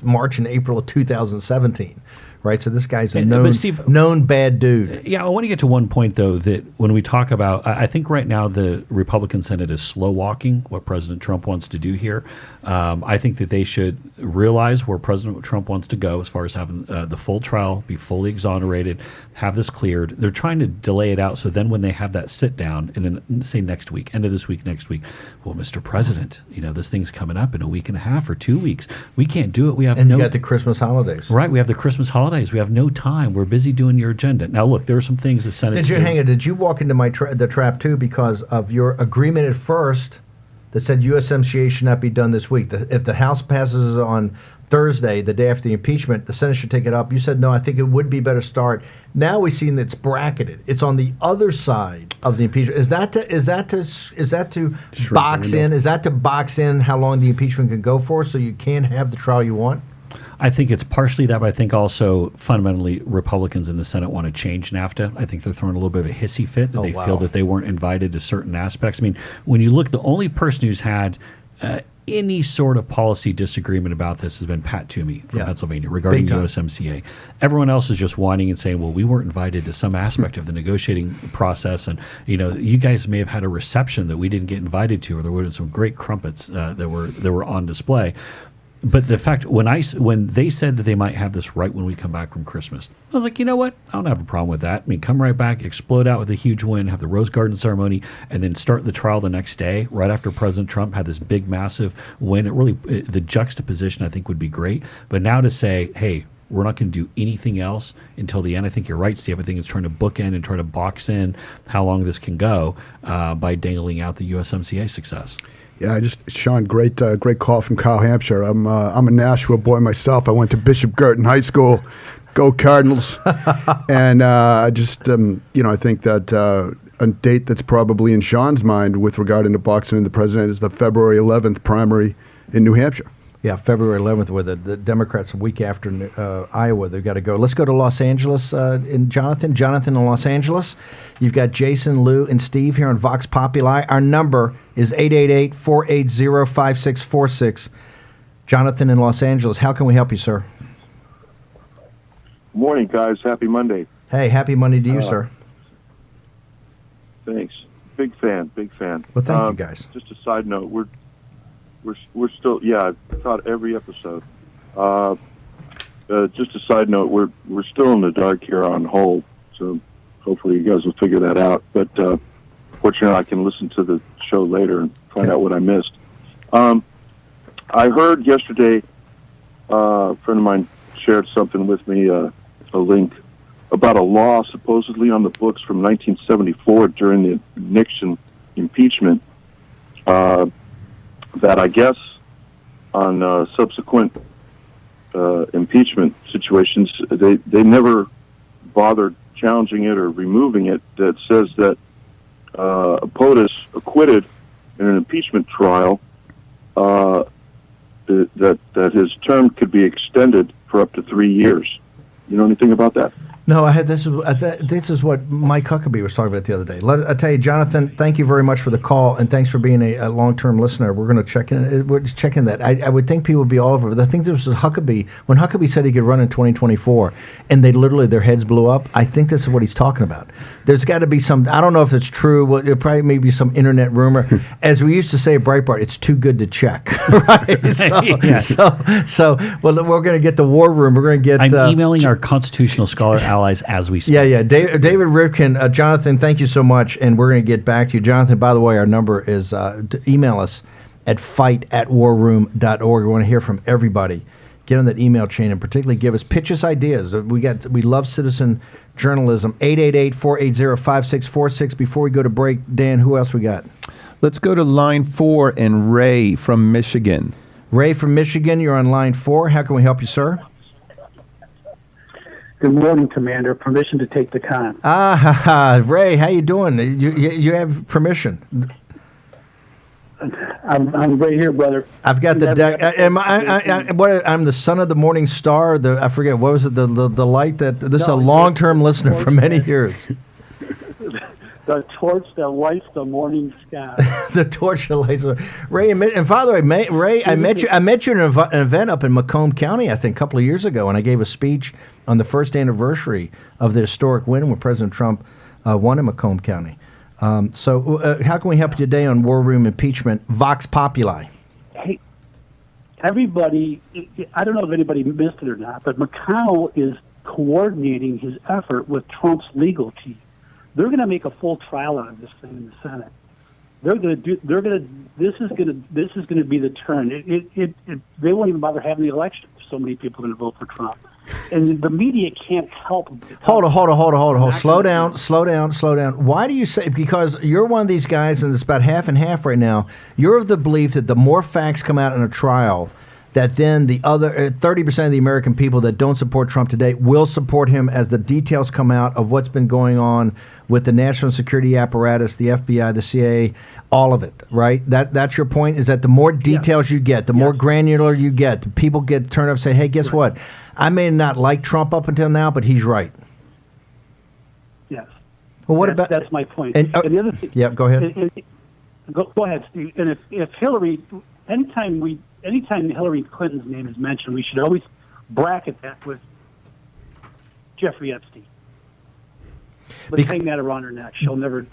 Speaker 1: March and April of 2017. Right, so this guy's a known bad dude.
Speaker 4: Yeah, I want to get to one point, though, that when we talk about, I think right now the Republican Senate is slow walking what President Trump wants to do here. I think that they should realize where President Trump wants to go as far as having the full trial, be fully exonerated, have this cleared. They're trying to delay it out, so then when they have that sit down, and then say next week, end of this week, next week, well, Mr. President, this thing's coming up in a week and a half or 2 weeks. We can't do it. We have
Speaker 1: you got the Christmas holidays.
Speaker 4: Right, we have the Christmas holidays. We have no time. We're busy doing your agenda. Now, look, there are some things the Senate.
Speaker 1: Did you walk into the trap too because of your agreement at first that said USMCA should not be done this week? If the House passes on Thursday, the day after the impeachment, the Senate should take it up. You said no. I think it would be better start. Now we've seen that it's bracketed. It's on the other side of the impeachment. Is that to box in? Is that to box in how long the impeachment can go for, so you can have the trial you want?
Speaker 4: I think it's partially that, but I think also fundamentally Republicans in the Senate want to change NAFTA. I think they're throwing a little bit of a hissy fit that they feel that they weren't invited to certain aspects. I mean, when you look, the only person who's had any sort of policy disagreement about this has been Pat Toomey from Pennsylvania regarding USMCA. Everyone else is just whining and saying, well, we weren't invited to some aspect of the negotiating process, and you guys may have had a reception that we didn't get invited to, or there were some great crumpets that were on display. But the fact, when they said that they might have this right when we come back from Christmas, I was like, you know what? I don't have a problem with that. I mean, come right back, explode out with a huge win, have the Rose Garden ceremony, and then start the trial the next day, right after President Trump had this big, massive win. The juxtaposition, I think, would be great. But now to say, hey, we're not going to do anything else until the end. I think you're right, Steve. I think it's trying to bookend and try to box in how long this can go by dangling out the USMCA success.
Speaker 2: Yeah, Sean, great call from Kyle, Hampshire. I'm a Nashua boy myself. I went to Bishop Girton High School. Go Cardinals! And I think that a date that's probably in Sean's mind with regard to boxing and the president is the February 11th primary in New Hampshire.
Speaker 1: Yeah, February 11th, where the Democrats a week after Iowa, they've got to go. Let's go to Los Angeles in Jonathan. Jonathan in Los Angeles. You've got Jason, Lou, and Steve here on Vox Populi. Our number is 888-480-5646. Jonathan in Los Angeles, how can we help you, sir?
Speaker 12: Morning, guys. Happy Monday.
Speaker 1: Hey, happy Monday to you, sir.
Speaker 12: Thanks. Big fan.
Speaker 1: Well, thank you, guys.
Speaker 12: Just a side note, we're still, I thought every episode. Just a side note, we're still in the dark here on hold, so hopefully you guys will figure that out. But fortunately, I can listen to the show later and find out what I missed. I heard yesterday, a friend of mine shared something with me, a link about a law supposedly on the books from 1974 during the Nixon impeachment, that I guess on subsequent impeachment situations, they never bothered challenging it or removing it, that says that a POTUS acquitted in an impeachment trial, that his term could be extended for up to 3 years. You know anything about that?
Speaker 1: No, this is what Mike Huckabee was talking about the other day. I tell you, Jonathan, thank you very much for the call, and thanks for being a long-term listener. We're going to check in. We're just checking that. I would think people would be all over, but I think this was Huckabee when Huckabee said he could run in 2024, and they literally their heads blew up. I think this is what he's talking about. There's got to be some. I don't know if it's true. Well, it probably may be some internet rumor. As we used to say at Breitbart, it's too good to check. Right? So, well, we're going to get the war room. We're going to get.
Speaker 4: I'm emailing our constitutional scholar allies as we speak.
Speaker 1: Yeah. David Rivkin, Jonathan, thank you so much, and we're going to get back to you. Jonathan, by the way, our number is to email us at fight@warroom.org. We want to hear from everybody. Get on that email chain and particularly give us pitches, ideas. We love citizen journalism. 888-480-5646. Before we go to break, Dan, who else we got?
Speaker 6: Let's go to line 4 and Ray from Michigan.
Speaker 1: Ray from Michigan, you're on line 4. How can we help you, sir?
Speaker 13: Good morning, Commander. Permission to take the con.
Speaker 1: Ray, how you doing? You have permission.
Speaker 13: I'm right here, brother.
Speaker 1: I've got the deck. I'm the son of the morning star. I forget, what was it? The light that this is a long-term listener for many years.
Speaker 13: The torch that lights the morning sky.
Speaker 1: The torch that lights the Ray. And by the way, Ray, I met you at an event up in Macomb County, I think, a couple of years ago, and I gave a speech on the first anniversary of the historic win when President Trump won in Macomb County. So how can we help you today on War Room Impeachment, Vox Populi?
Speaker 13: Hey, everybody, I don't know if anybody missed it or not, but McConnell is coordinating his effort with Trump's legal team. They're going to make a full trial out of this thing in the Senate. This is going to be the turn. They won't even bother having the election. So many people are going to vote for Trump. And the media can't help.
Speaker 1: Hold on. Slow down. Why do you say? Because you're one of these guys, and it's about half and half right now. You're of the belief that the more facts come out in a trial, that then the other 30% of the American people that don't support Trump today will support him as the details come out of what's been going on with the national security apparatus, the FBI, the CIA, all of it, right? That's your point, is that the more details you get, the more granular you get, the people get turned up and say, hey, guess what? I may not like Trump up until now, but he's right.
Speaker 13: Yes.
Speaker 1: Well,
Speaker 13: that's my point.
Speaker 1: And
Speaker 13: the other thing,
Speaker 1: yeah, go ahead.
Speaker 13: Go ahead, Steve. And if Hillary, anytime Hillary Clinton's name is mentioned, we should always bracket that with Jeffrey Epstein. Let's hang that around her neck. She'll never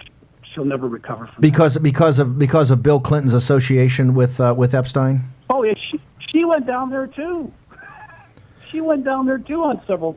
Speaker 13: recover from
Speaker 1: that. Because of Bill Clinton's association with Epstein.
Speaker 13: Oh yeah, she went down there too. She went down there too on several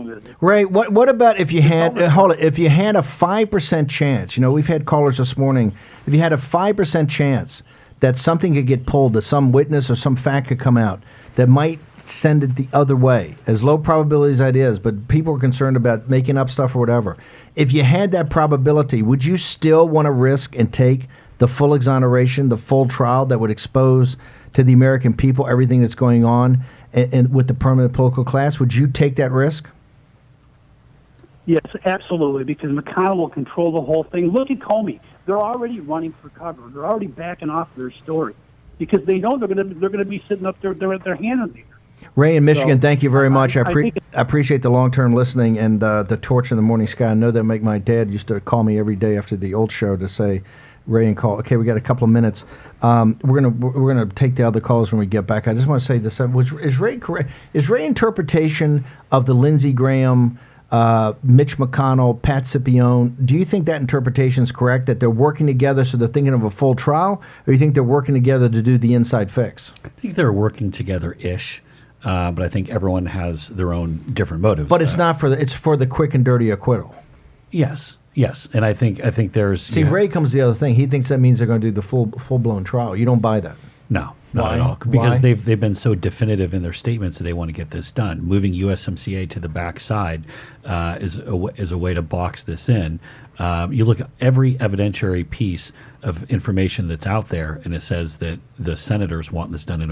Speaker 13: visits.
Speaker 1: Ray, what about if you had if you had a 5% chance? You know, we've had callers this morning. If you had a 5% chance that something could get pulled, that some witness or some fact could come out that might send it the other way, as low probability as that is, but people are concerned about making up stuff or whatever. If you had that probability, would you still want to risk and take the full exoneration, the full trial that would expose to the American people everything that's going on and with the permanent political class? Would you take that risk?
Speaker 13: Yes, absolutely, because McConnell will control the whole thing. Look at Comey. They're already running for cover. They're already backing off their story because they know they're going to be sitting up there with their hand in the air.
Speaker 1: Ray in Michigan, thank you very much. I appreciate the long-term listening and the torch in the morning sky. I know that my dad used to call me every day after the old show to say, Ray and call. Okay, we got a couple of minutes. We're gonna take the other calls when we get back. I just want to say this: is Ray correct? Is Ray interpretation of the Lindsey Graham, Mitch McConnell, Pat Cipione? Do you think that interpretation is correct? That they're working together, so they're thinking of a full trial, or do you think they're working together to do the inside fix?
Speaker 4: I think they're working together-ish. But I think everyone has their own different motives.
Speaker 1: But it's not for it's for the quick and dirty acquittal.
Speaker 4: Yes, and I think there's
Speaker 1: Ray comes the other thing. He thinks that means they're going to do the full blown trial. You don't buy that.
Speaker 4: No, not at all. Because they've been so definitive in their statements that they want to get this done. Moving USMCA to the backside is a way to box this in. You look at every evidentiary piece of information that's out there, and it says that the senators want this done in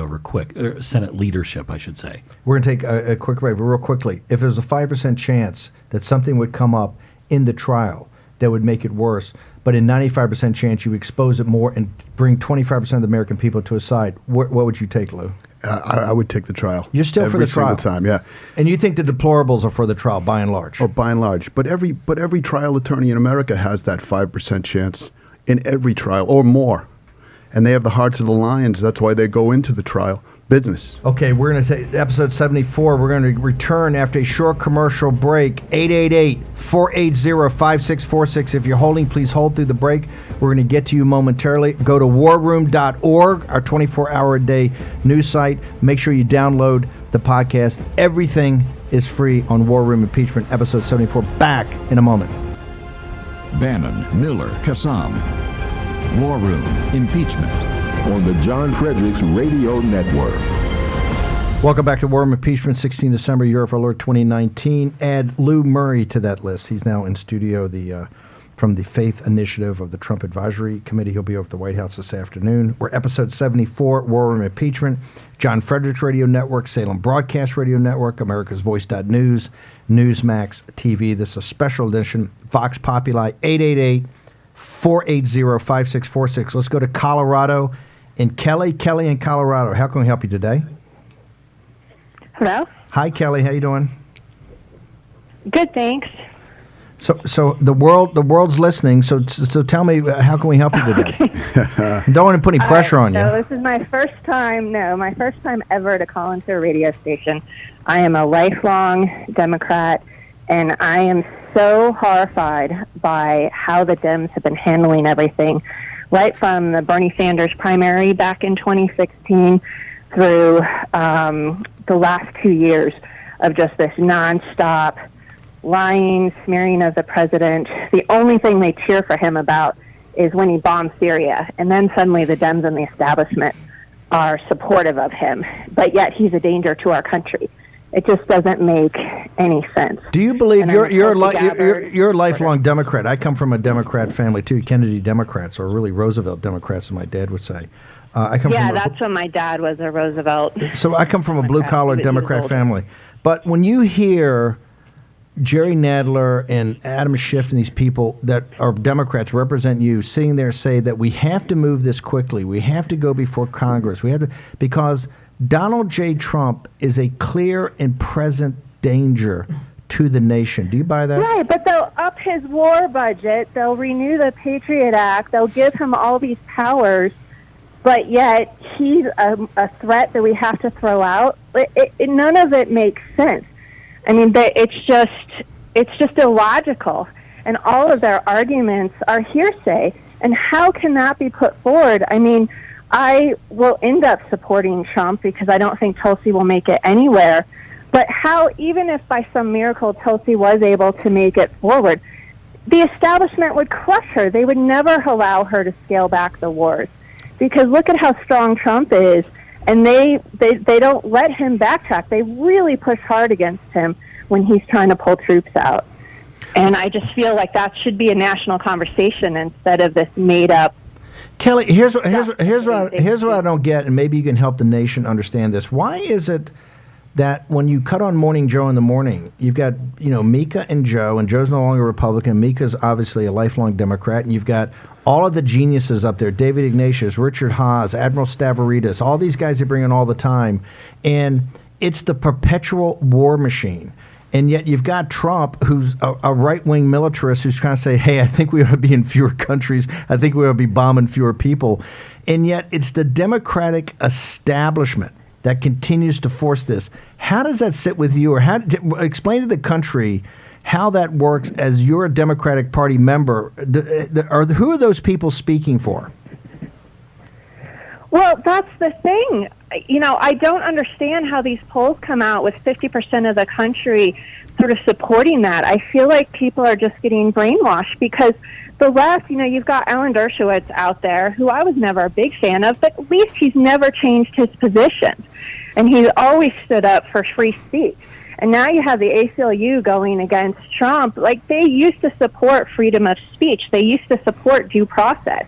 Speaker 4: Senate leadership, I should say.
Speaker 1: We're going to take a quick break, but real quickly, if there's a 5% chance that something would come up in the trial that would make it worse, but in 95% chance you expose it more and bring 25% of the American people to a side, what would you take, Lou?
Speaker 2: I would take the trial.
Speaker 1: You're still for the trial?
Speaker 2: Every single time, yeah.
Speaker 1: And you think the deplorables are for the trial, by and large?
Speaker 2: Oh, by and large. But every trial attorney in America has that 5% chance in every trial or more. And they have the hearts of the lions. That's why they go into the trial. Business.
Speaker 1: Okay, we're going to take episode 74. We're going to return after a short commercial break. 888-480-5646. If you're holding, please hold through the break. We're going to get to you momentarily. Go to warroom.org, our 24-hour-a-day news site. Make sure you download the podcast. Everything is free on War Room Impeachment, episode 74. Back in a moment.
Speaker 8: Bannon, Miller, Kassam. War Room Impeachment.
Speaker 14: On the John Fredericks Radio Network.
Speaker 1: Welcome back to War Room Impeachment, 16 December, year of our Lord 2019. Add Lou Murray to that list. He's now in studio from the Faith Initiative of the Trump Advisory Committee. He'll be over at the White House this afternoon. We're episode 74, War Room Impeachment, John Fredericks Radio Network, Salem Broadcast Radio Network, America's Voice.news, Newsmax TV. This is a special edition, Vox Populi, 888-480-5646. Let's go to Colorado. And Kelly in Colorado, how can we help you today?
Speaker 15: Hello.
Speaker 1: Hi, Kelly. How you doing?
Speaker 15: Good, thanks.
Speaker 1: So the world's listening. So tell me, how can we help you today? Don't want to put any pressure on you.
Speaker 15: So this is my first time ever to call into a radio station. I am a lifelong Democrat, and I am so horrified by how the Dems have been handling everything. Right from the Bernie Sanders primary back in 2016 through the last 2 years of just this nonstop lying, smearing of the president. The only thing they cheer for him about is when he bombed Syria, and then suddenly the Dems and the establishment are supportive of him, but yet he's a danger to our country. It just doesn't make any sense.
Speaker 1: Do you believe you're a lifelong Democrat? I come from a Democrat family too, Kennedy Democrats, or really Roosevelt Democrats, as my dad would say.
Speaker 15: That's when my dad was a Roosevelt.
Speaker 1: So I come from a blue-collar Democrat family. But when you hear Jerry Nadler and Adam Schiff and these people that are Democrats represent you sitting there say that we have to move this quickly, we have to go before Congress, because Donald J. Trump is a clear and present danger to the nation. Do you buy that?
Speaker 15: Right, but they'll up his war budget, they'll renew the Patriot Act, they'll give him all these powers, but yet he's a threat that we have to throw out. None of it makes sense. I mean, it's just illogical, and all of their arguments are hearsay. And how can that be put forward? I mean, I will end up supporting Trump because I don't think Tulsi will make it anywhere. But how, even if by some miracle Tulsi was able to make it forward, the establishment would crush her. They would never allow her to scale back the wars. Because look at how strong Trump is, and they don't let him backtrack. They really push hard against him when he's trying to pull troops out. And I just feel like that should be a national conversation instead of this made-up.
Speaker 1: Kelly, here's what I don't get, and maybe you can help the nation understand this. Why is it that when you cut on Morning Joe in the morning, you've got Mika and Joe's no longer a Republican. Mika's obviously a lifelong Democrat, and you've got all of the geniuses up there: David Ignatius, Richard Haas, Admiral Stavridis, all these guys they bring in all the time, and it's the perpetual war machine. And yet you've got Trump, who's a right-wing militarist, who's trying to say, hey, I think we ought to be in fewer countries. I think we ought to be bombing fewer people. And yet it's the Democratic establishment that continues to force this. How does that sit with you? Or explain to the country how that works as you're a Democratic Party member. Who are those people speaking for?
Speaker 15: Well, that's the thing. I don't understand how these polls come out with 50% of the country sort of supporting that. I feel like people are just getting brainwashed because the left, you've got Alan Dershowitz out there, who I was never a big fan of, but at least he's never changed his position. And he's always stood up for free speech. And now you have the ACLU going against Trump. Like, they used to support freedom of speech. They used to support due process.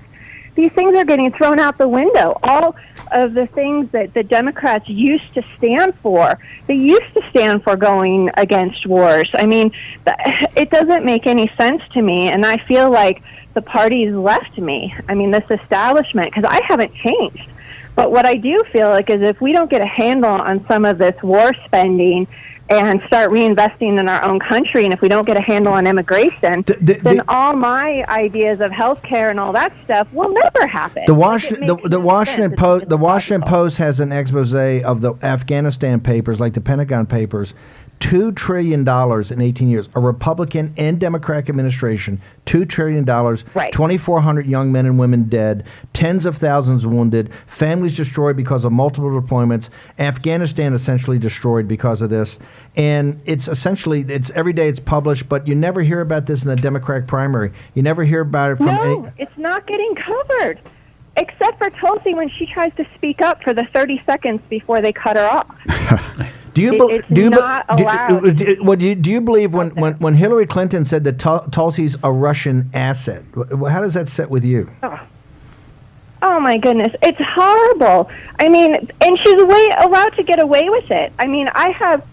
Speaker 15: These things are getting thrown out the window. All of the things that the Democrats used to stand for, they used to stand for going against wars. I mean, it doesn't make any sense to me, and I feel like the party's left me. I mean, this establishment, because I haven't changed. But what I do feel like is if we don't get a handle on some of this war spending and start reinvesting in our own country, and if we don't get a handle on immigration, then all my ideas of health care and all that stuff will never happen.
Speaker 1: The Washington Post has an expose of the Afghanistan papers, like the Pentagon papers. $2 trillion in 18 years. A Republican and Democratic administration, $2 trillion, 2,400 young men and women dead, tens of thousands wounded, families destroyed because of multiple deployments, Afghanistan essentially destroyed because of this. And it's essentially, every day it's published, but you never hear about this in the Democratic primary. You never hear about it from
Speaker 15: No, it's not getting covered. Except for Tulsi when she tries to speak up for the 30 seconds before they cut her off.
Speaker 1: Do you believe when Hillary Clinton said that Tulsi's a Russian asset? How does that sit with you?
Speaker 15: Oh my goodness, it's horrible. I mean, and she's allowed to get away with it. I mean, I have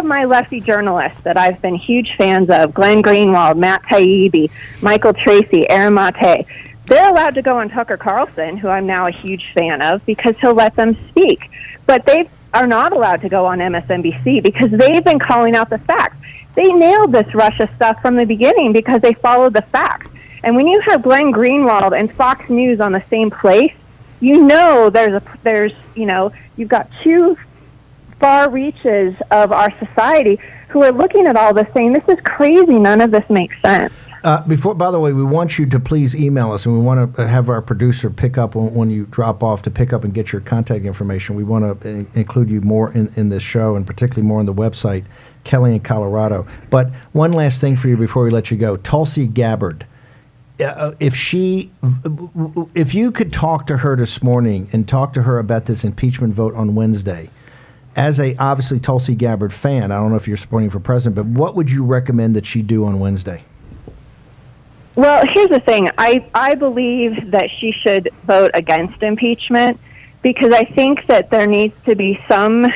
Speaker 15: my lefty journalists that I've been huge fans of: Glenn Greenwald, Matt Taibbi, Michael Tracy, Aaron Mate. They're allowed to go on Tucker Carlson, who I'm now a huge fan of, because he'll let them speak. But they are not allowed to go on MSNBC because they've been calling out the facts. They nailed this Russia stuff from the beginning because they followed the facts. And when you have Glenn Greenwald and Fox News on the same place, you know you've got two far reaches of our society who are looking at all this saying, this is crazy, none of this makes sense.
Speaker 1: By the way, we want you to please email us, and we want to have our producer pick up when you drop off to pick up and get your contact information. We want to include you more in this show, and particularly more on the website, Kelly in Colorado. But one last thing for you before we let you go. Tulsi Gabbard, if you could talk to her this morning and talk to her about this impeachment vote on Wednesday, as a obviously Tulsi Gabbard fan, I don't know if you're supporting for president, but what would you recommend that she do on Wednesday?
Speaker 15: Well, here's the thing. I believe that she should vote against impeachment because I think that there needs to be some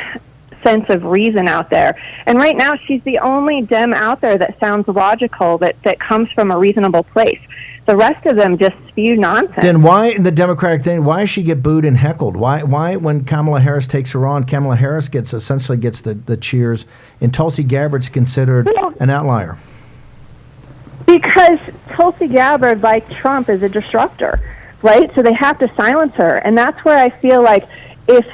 Speaker 15: sense of reason out there. And right now, she's the only Dem out there that sounds logical, that comes from a reasonable place. The rest of them just spew nonsense.
Speaker 1: Then why, in the Democratic thing, why does she get booed and heckled? Why when Kamala Harris takes her on, Kamala Harris essentially gets the cheers, and Tulsi Gabbard's considered an outlier?
Speaker 15: Because Tulsi Gabbard, like Trump, is a disruptor, right? So they have to silence her. And that's where I feel like if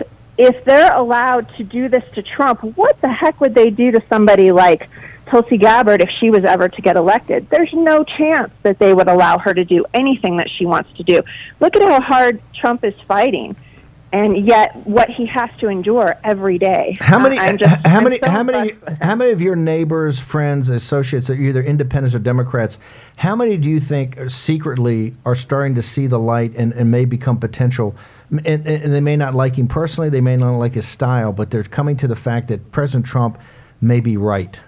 Speaker 15: they're allowed to do this to Trump, what the heck would they do to somebody like Tulsi Gabbard if she was ever to get elected? There's no chance that they would allow her to do anything that she wants to do. Look at how hard Trump is fighting. And yet, what he has to endure every day.
Speaker 1: How many of your neighbors, friends, associates, that are either independents or Democrats, how many do you think secretly are starting to see the light and may become potential? And they may not like him personally, they may not like his style, but they're coming to the fact that President Trump may be right.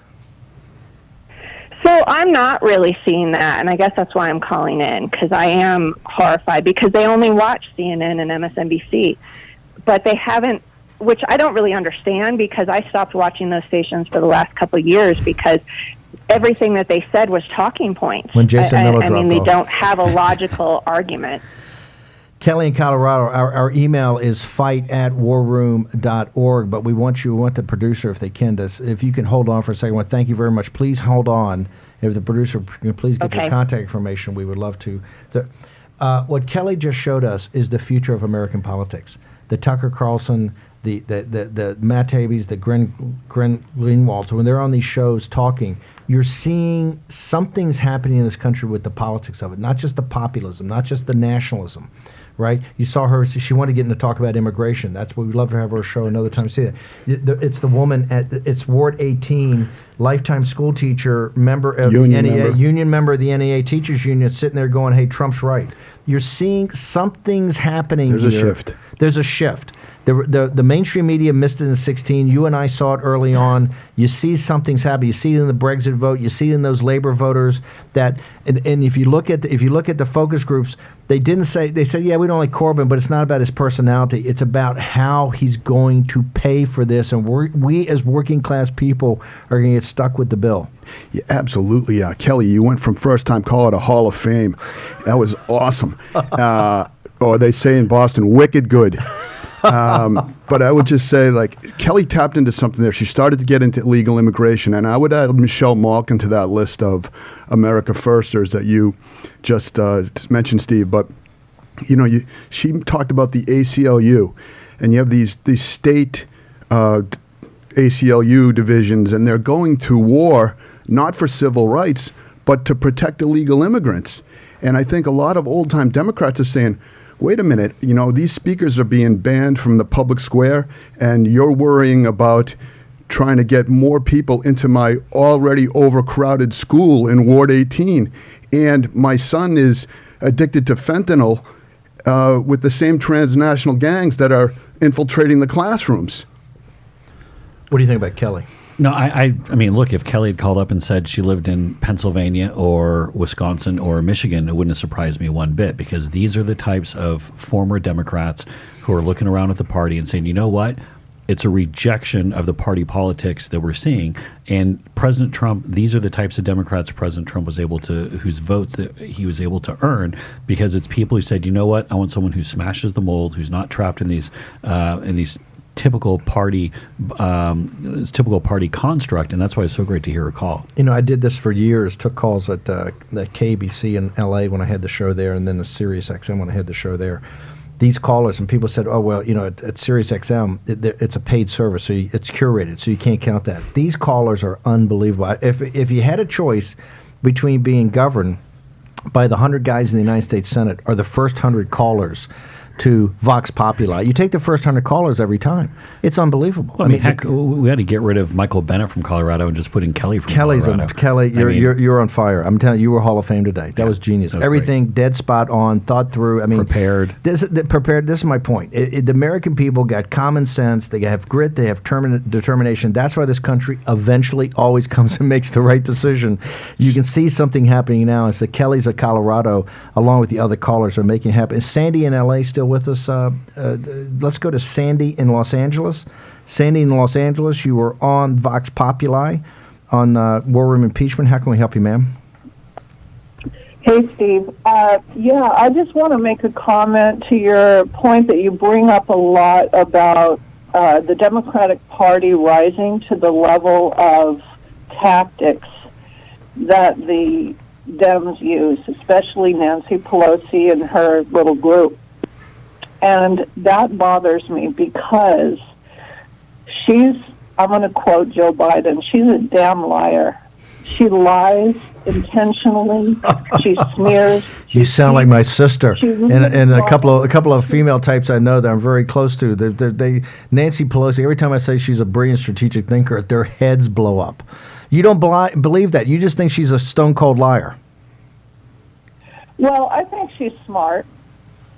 Speaker 15: So I'm not really seeing that, and I guess that's why I'm calling in, because I am horrified, because they only watch CNN and MSNBC, but they haven't, which I don't really understand, because I stopped watching those stations for the last couple of years, because everything that they said was talking points.
Speaker 1: When Jason Miller dropped off.
Speaker 15: They don't have a logical argument.
Speaker 1: Kelly in Colorado, our email is fight@warroom.org, but we want the producer, if they can, if you can hold on for a second. Well, thank you very much. Please hold on. If the producer can please get your contact information, we would love to. What Kelly just showed us is the future of American politics. The Tucker Carlson, the Matt Taibbi's, the Glenn Greenwalds, when they're on these shows talking, you're seeing something's happening in this country with the politics of it, not just the populism, not just the nationalism. Right? You saw her, she wanted to get into talk about immigration. That's what we'd love to have her show another time. See that. It's the woman it's Ward 18, lifetime school teacher, member of the NEA, union member of the NEA Teachers Union, sitting there going, hey, Trump's right. You're seeing something's happening here. There's a shift. The mainstream media missed it in 2016. You and I saw it early on. You see something's happening. You see it in the Brexit vote. You see it in those Labor voters and if you look at the focus groups, they said, yeah, we don't like Corbyn, but it's not about his personality. It's about how he's going to pay for this, and we as working class people are going to get stuck with the bill.
Speaker 2: Yeah, absolutely. Kelly, you went from first time caller to Hall of Fame. That was awesome. Or they say in Boston, wicked good. But I would just say, like, Kelly tapped into something there. She started to get into illegal immigration, and I would add Michelle Malkin to that list of America Firsters that you just mentioned, Steve. But you know, she talked about the ACLU, and you have these state ACLU divisions, and they're going to war not for civil rights, but to protect illegal immigrants. And I think a lot of old-time Democrats are saying, wait a minute, you know, these speakers are being banned from the public square, and you're worrying about trying to get more people into my already overcrowded school in Ward 18. And my son is addicted to fentanyl with the same transnational gangs that are infiltrating the classrooms.
Speaker 1: What do you think about Kelly?
Speaker 4: No, I mean, look, if Kelly had called up and said she lived in Pennsylvania or Wisconsin or Michigan, it wouldn't have surprised me one bit, because these are the types of former Democrats who are looking around at the party and saying, you know what? It's a rejection of the party politics that we're seeing. And President Trump, these are the types of Democrats President Trump was able to, whose votes that he was able to earn, because it's people who said, you know what? I want someone who smashes the mold, who's not trapped in these typical party construct, and that's why it's so great to hear her call.
Speaker 1: You know, I did this for years, took calls at the KBC in LA when I had the show there, and then the Sirius XM when I had the show there. These callers, and people said, oh, well, you know, at Sirius XM, it's a paid service, so it's curated, so you can't count that. These callers are unbelievable. If you had a choice between being governed by the 100 guys in the United States Senate or the first 100 callers to Vox Populi, you take the first 100 callers every time. It's unbelievable.
Speaker 4: Well, I mean, heck, we had to get rid of Michael Bennett from Colorado and just put in Kelly from Colorado.
Speaker 1: Kelly, you're on fire. I'm telling you, you were Hall of Fame today. That was genius.
Speaker 4: That was
Speaker 1: everything great. Dead spot on, thought through. I mean,
Speaker 4: prepared.
Speaker 1: This is my point. The American people got common sense. They have grit. They have determination. That's why this country eventually always comes and makes the right decision. You can see something happening now. It's the Kellys of Colorado, along with the other callers, are making it happen. Is Sandy in L.A. still with us? Let's go to Sandy in Los Angeles. Sandy in Los Angeles, you were on Vox Populi on War Room Impeachment. How can we help you, ma'am?
Speaker 16: Hey, Steve. Yeah, I just want to make a comment to your point that you bring up a lot about the Democratic Party rising to the level of tactics that the Dems use, especially Nancy Pelosi and her little group. And that bothers me because I'm going to quote Joe Biden, she's a damn liar. She lies intentionally. She smears.
Speaker 1: You sound like my sister. And a couple of female types I know that I'm very close to. Nancy Pelosi, every time I say she's a brilliant strategic thinker, their heads blow up. You don't believe that. You just think she's a stone cold liar.
Speaker 16: Well, I think she's smart.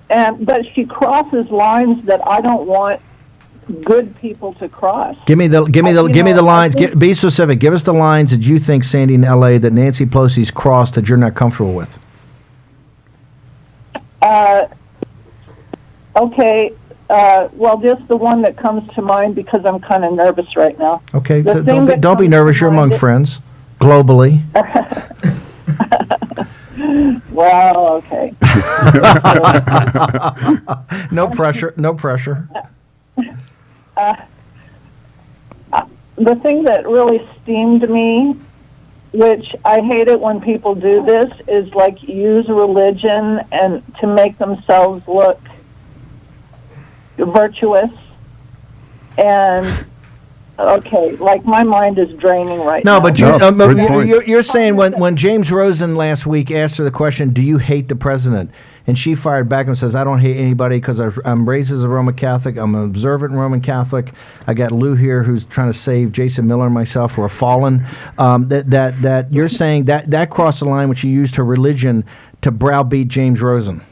Speaker 16: But she crosses lines that I don't want good people to cross.
Speaker 1: Give me the lines. Be specific. Give us the lines that you think, Sandy in L.A., that Nancy Pelosi's crossed that you're not comfortable with.
Speaker 16: Okay. Well, just the one that comes to mind because I'm kind of nervous right now.
Speaker 1: Okay. Don't be nervous. You're among friends globally.
Speaker 16: Well, okay.
Speaker 1: No pressure. No pressure.
Speaker 16: The thing that really steamed me, which I hate it when people do this, is like use religion and to make themselves look virtuous. And okay, like my mind is draining right now.
Speaker 1: But you're saying when James Rosen last week asked her the question, do you hate the president? And she fired back and says, I don't hate anybody because I'm raised as a Roman Catholic. I'm an observant Roman Catholic. I got Lou here who's trying to save Jason Miller and myself who are fallen. That you're saying that crossed the line when she used her religion to browbeat James Rosen.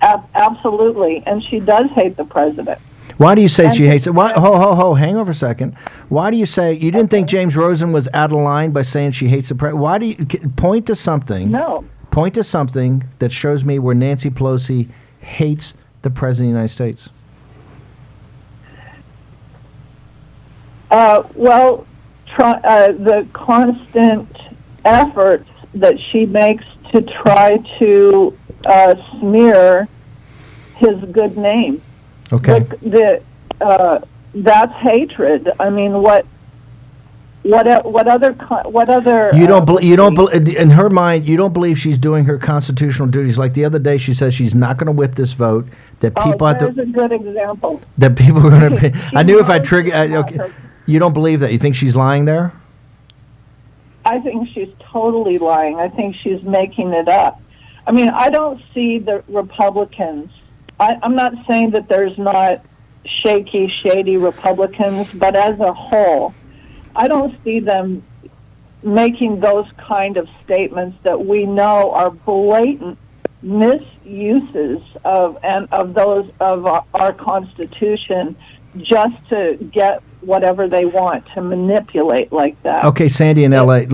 Speaker 16: Absolutely. And she does hate the president.
Speaker 1: Why do you say she hates it? Hang over a second. Why do you say you didn't think James Rosen was out of line by saying she hates the president? Why do you point to something?
Speaker 16: No.
Speaker 1: Point to something that shows me where Nancy Pelosi hates the president of the United States.
Speaker 16: The constant efforts that she makes to try to smear his good name.
Speaker 1: Okay.
Speaker 16: That's hatred. I mean, what other?
Speaker 1: You don't in her mind. You don't believe she's doing her constitutional duties. Like the other day, she says she's not going to whip this vote. That people
Speaker 16: there's a good example.
Speaker 1: That people are going to. I knew if I trigger. Okay, you don't believe that. You think she's lying there?
Speaker 16: I think she's totally lying. I think she's making it up. I mean, I don't see the Republicans. I'm not saying that there's not shaky, shady Republicans, but as a whole, I don't see them making those kind of statements that we know are blatant misuses of our Constitution just to get whatever they want, to manipulate like that.
Speaker 1: Okay, Sandy in L.A.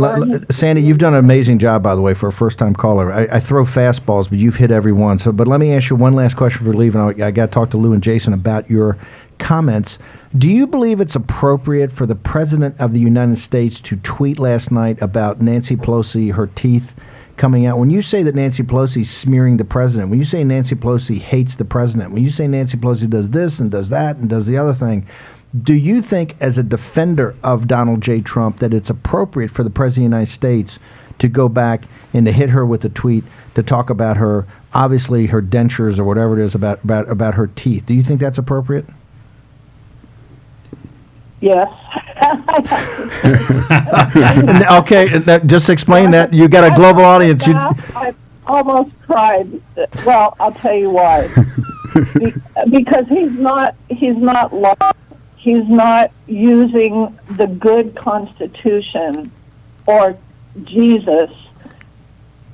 Speaker 1: Sandy, you've done an amazing job, by the way, for a first-time caller. I throw fastballs, but you've hit every one. But let me ask you one last question for leaving. I got to talk to Lou and Jason about your comments. Do you believe it's appropriate for the President of the United States to tweet last night about Nancy Pelosi, her teeth coming out? When you say that Nancy Pelosi is smearing the president, when you say Nancy Pelosi hates the president, when you say Nancy Pelosi does this and does that and does the other thing, do you think, as a defender of Donald J. Trump, that it's appropriate for the President of the United States to go back and to hit her with a tweet to talk about her, obviously her dentures or whatever it is, about her teeth? Do you think that's appropriate?
Speaker 16: Yes.
Speaker 1: Okay, just explain that. You got a global audience.
Speaker 16: I almost cried. Well, I'll tell you why. Because he's not lying. He's not using the good Constitution or Jesus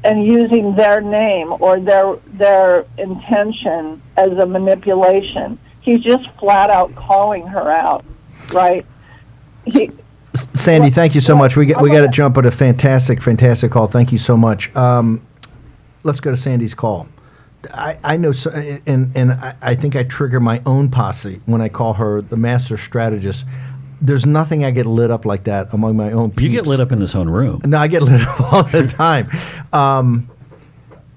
Speaker 16: and using their name or their intention as a manipulation. He's just flat out calling her out, right?
Speaker 1: Sandy, thank you so much. We got to jump at a fantastic call. Thank you so much. Let's go to Sandy's call. I know, and I think I trigger my own posse when I call her the master strategist. There's nothing I get lit up like that among my own peeps.
Speaker 4: You get lit up in this own room.
Speaker 1: No, I get lit up all the time.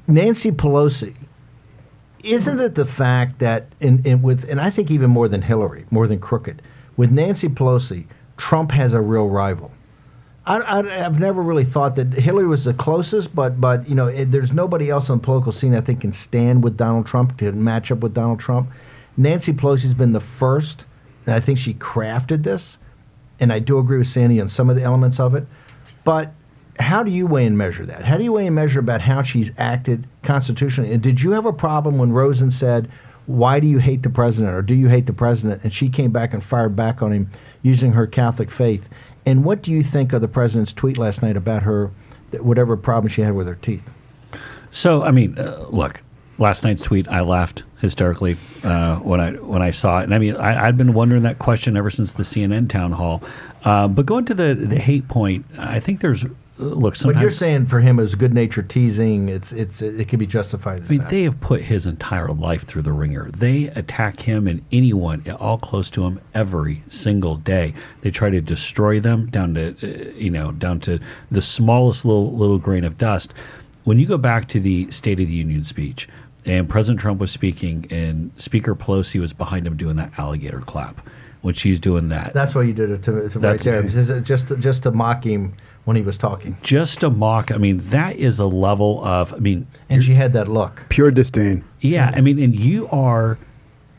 Speaker 1: Nancy Pelosi, isn't it the fact that, and I think even more than Hillary, more than crooked, with Nancy Pelosi, Trump has a real rival. I've never really thought that Hillary was the closest, but there's nobody else on the political scene I think can stand with Donald Trump, to match up with Donald Trump. Nancy Pelosi's been the first, and I think she crafted this, and I do agree with Sandy on some of the elements of it. But how do you weigh and measure that? How do you weigh and measure about how she's acted constitutionally? And did you have a problem when Rosen said, "Why do you hate the president?" or "Do you hate the president?" and she came back and fired back on him using her Catholic faith? And what do you think of the president's tweet last night about her, whatever problem she had with her teeth?
Speaker 4: So, I mean, look, last night's tweet, I laughed hysterically when I saw it. And I mean, I'd been wondering that question ever since the CNN town hall. But going to the hate point, I think there's, look, sometimes...
Speaker 1: But you're saying for him it was good-natured teasing, it can be justified.
Speaker 4: I mean, they have put his entire life through the ringer. They attack him and anyone all close to him every single day. They try to destroy them down to the smallest little grain of dust. When you go back to the State of the Union speech, and President Trump was speaking, and Speaker Pelosi was behind him doing that alligator clap when she's doing that.
Speaker 1: That's why you did it to right there. Just to mock him when he was talking.
Speaker 4: Just to mock. I mean, that is a level of, I mean...
Speaker 1: And she had that look.
Speaker 2: Pure disdain.
Speaker 4: Yeah, I mean, and you are...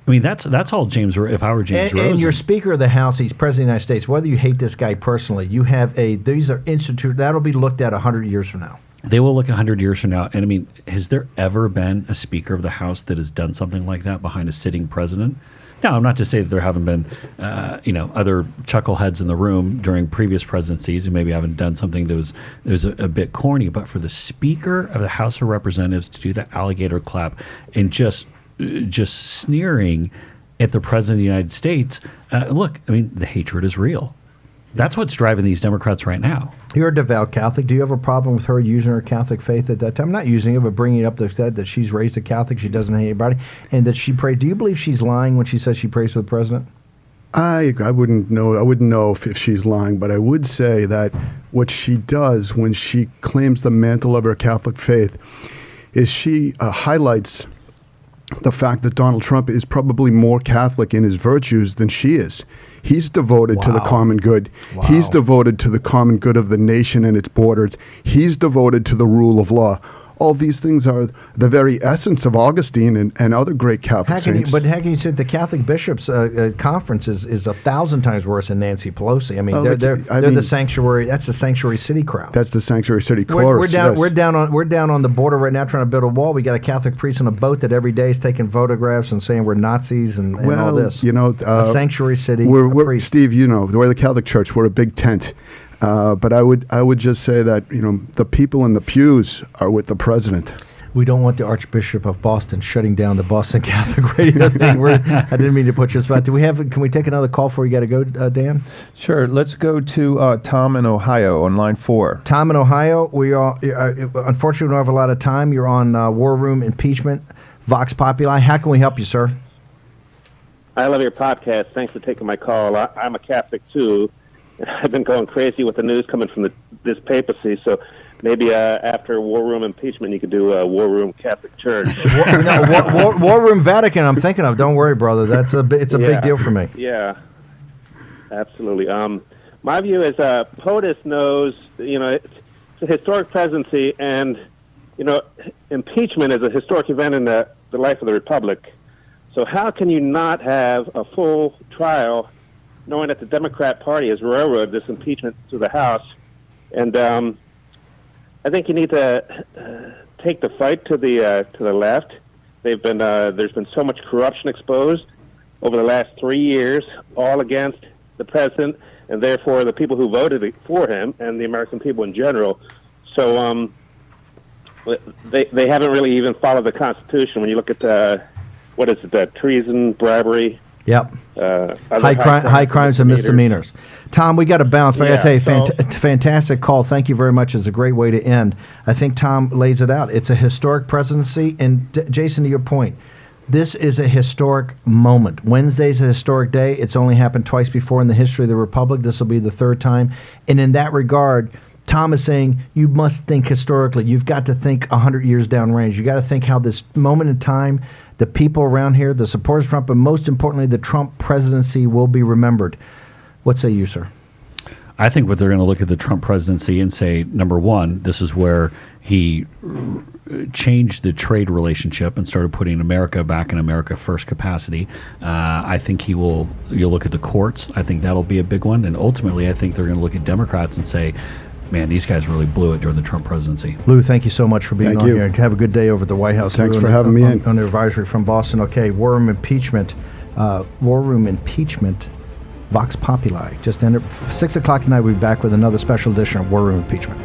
Speaker 4: I mean, that's all James, if I were James Rosen.
Speaker 1: And you're Speaker of the House, he's President of the United States. Whether you hate this guy personally, you have these are that'll be looked at 100 years from now.
Speaker 4: They will look 100 years from now. And I mean, has there ever been a Speaker of the House that has done something like that behind a sitting president? Now, I'm not to say that there haven't been, other chuckleheads in the room during previous presidencies who maybe haven't done something that was a bit corny. But for the Speaker of the House of Representatives to do that alligator clap and just sneering at the President of the United States, look, I mean, the hatred is real. That's what's driving these Democrats right now.
Speaker 1: You're a devout Catholic. Do you have a problem with her using her Catholic faith at that time? Not using it, but bringing up the fact that she's raised a Catholic, she doesn't hate anybody, and that she prayed. Do you believe she's lying when she says she prays for the president?
Speaker 2: I wouldn't know. I wouldn't know if she's lying, but I would say that what she does when she claims the mantle of her Catholic faith is she highlights the fact that Donald Trump is probably more Catholic in his virtues than she is. He's devoted to the common good.
Speaker 1: Wow.
Speaker 2: He's devoted to the common good of the nation and its borders. He's devoted to the rule of law. All these things are the very essence of Augustine and other great Catholic saints.
Speaker 1: But how can you say the Catholic bishops' conference is 1,000 times worse than Nancy Pelosi? I mean, they're the sanctuary. That's the sanctuary city crowd.
Speaker 2: That's the sanctuary city chorus.
Speaker 1: We're down on the border right now trying to build a wall. We got a Catholic priest on a boat that every day is taking photographs and saying we're Nazis and all this.
Speaker 2: You know,
Speaker 1: a sanctuary city.
Speaker 2: We're Steve, you know, the way the Catholic Church, we're a big tent. But I would just say that, you know, the people in the pews are with the president.
Speaker 1: We don't want the Archbishop of Boston shutting down the Boston Catholic radio thing. I didn't mean to put you on the spot. Can we take another call before you got to go, Dan?
Speaker 6: Sure. Let's go to Tom in Ohio on line 4.
Speaker 1: Tom in Ohio. We are unfortunately we don't have a lot of time. You're on War Room Impeachment, Vox Populi. How can we help you, sir?
Speaker 17: I love your podcast. Thanks for taking my call. I'm a Catholic too. I've been going crazy with the news coming from this papacy, so maybe after War Room Impeachment, you could do a War Room Catholic Church.
Speaker 1: War Room Vatican. I'm thinking of. Don't worry, brother. It's a big deal for me.
Speaker 17: Yeah, absolutely. My view is POTUS knows. You know, it's a historic presidency, and you know, impeachment is a historic event in the life of the republic. So how can you not have a full trial, knowing that the Democrat Party has railroaded this impeachment to the House? And I think you need to take the fight to the left. There's been so much corruption exposed over the last 3 years, all against the president, and therefore the people who voted for him and the American people in general. So they haven't really even followed the Constitution. When you look at treason, bribery.
Speaker 1: Yep. High crimes and misdemeanors. Tom, we got to bounce, but I got to tell you, fantastic call. Thank you very much. It's a great way to end. I think Tom lays it out. It's a historic presidency, and Jason, to your point, this is a historic moment. Wednesday's a historic day. It's only happened twice before in the history of the Republic. This will be the third time. And in that regard, Tom is saying you must think historically. You've got to think 100 years downrange. You got to think how this moment in time, the people around here, the supporters of Trump, and most importantly, the Trump presidency will be remembered. What say you, sir?
Speaker 4: I think what they're going to look at the Trump presidency and say, number one, this is where he changed the trade relationship and started putting America back in America first capacity. I think you'll look at the courts. I think that'll be a big one. And ultimately, I think they're going to look at Democrats and say, man, these guys really blew it during the Trump presidency.
Speaker 1: Lou, thank you so much for being on here. Have a good day over at the White House.
Speaker 2: Thanks for having me in.
Speaker 1: On the advisory from Boston. Okay, War Room Impeachment, Vox Populi. Just ended 6 o'clock tonight. We'll be back with another special edition of War Room Impeachment.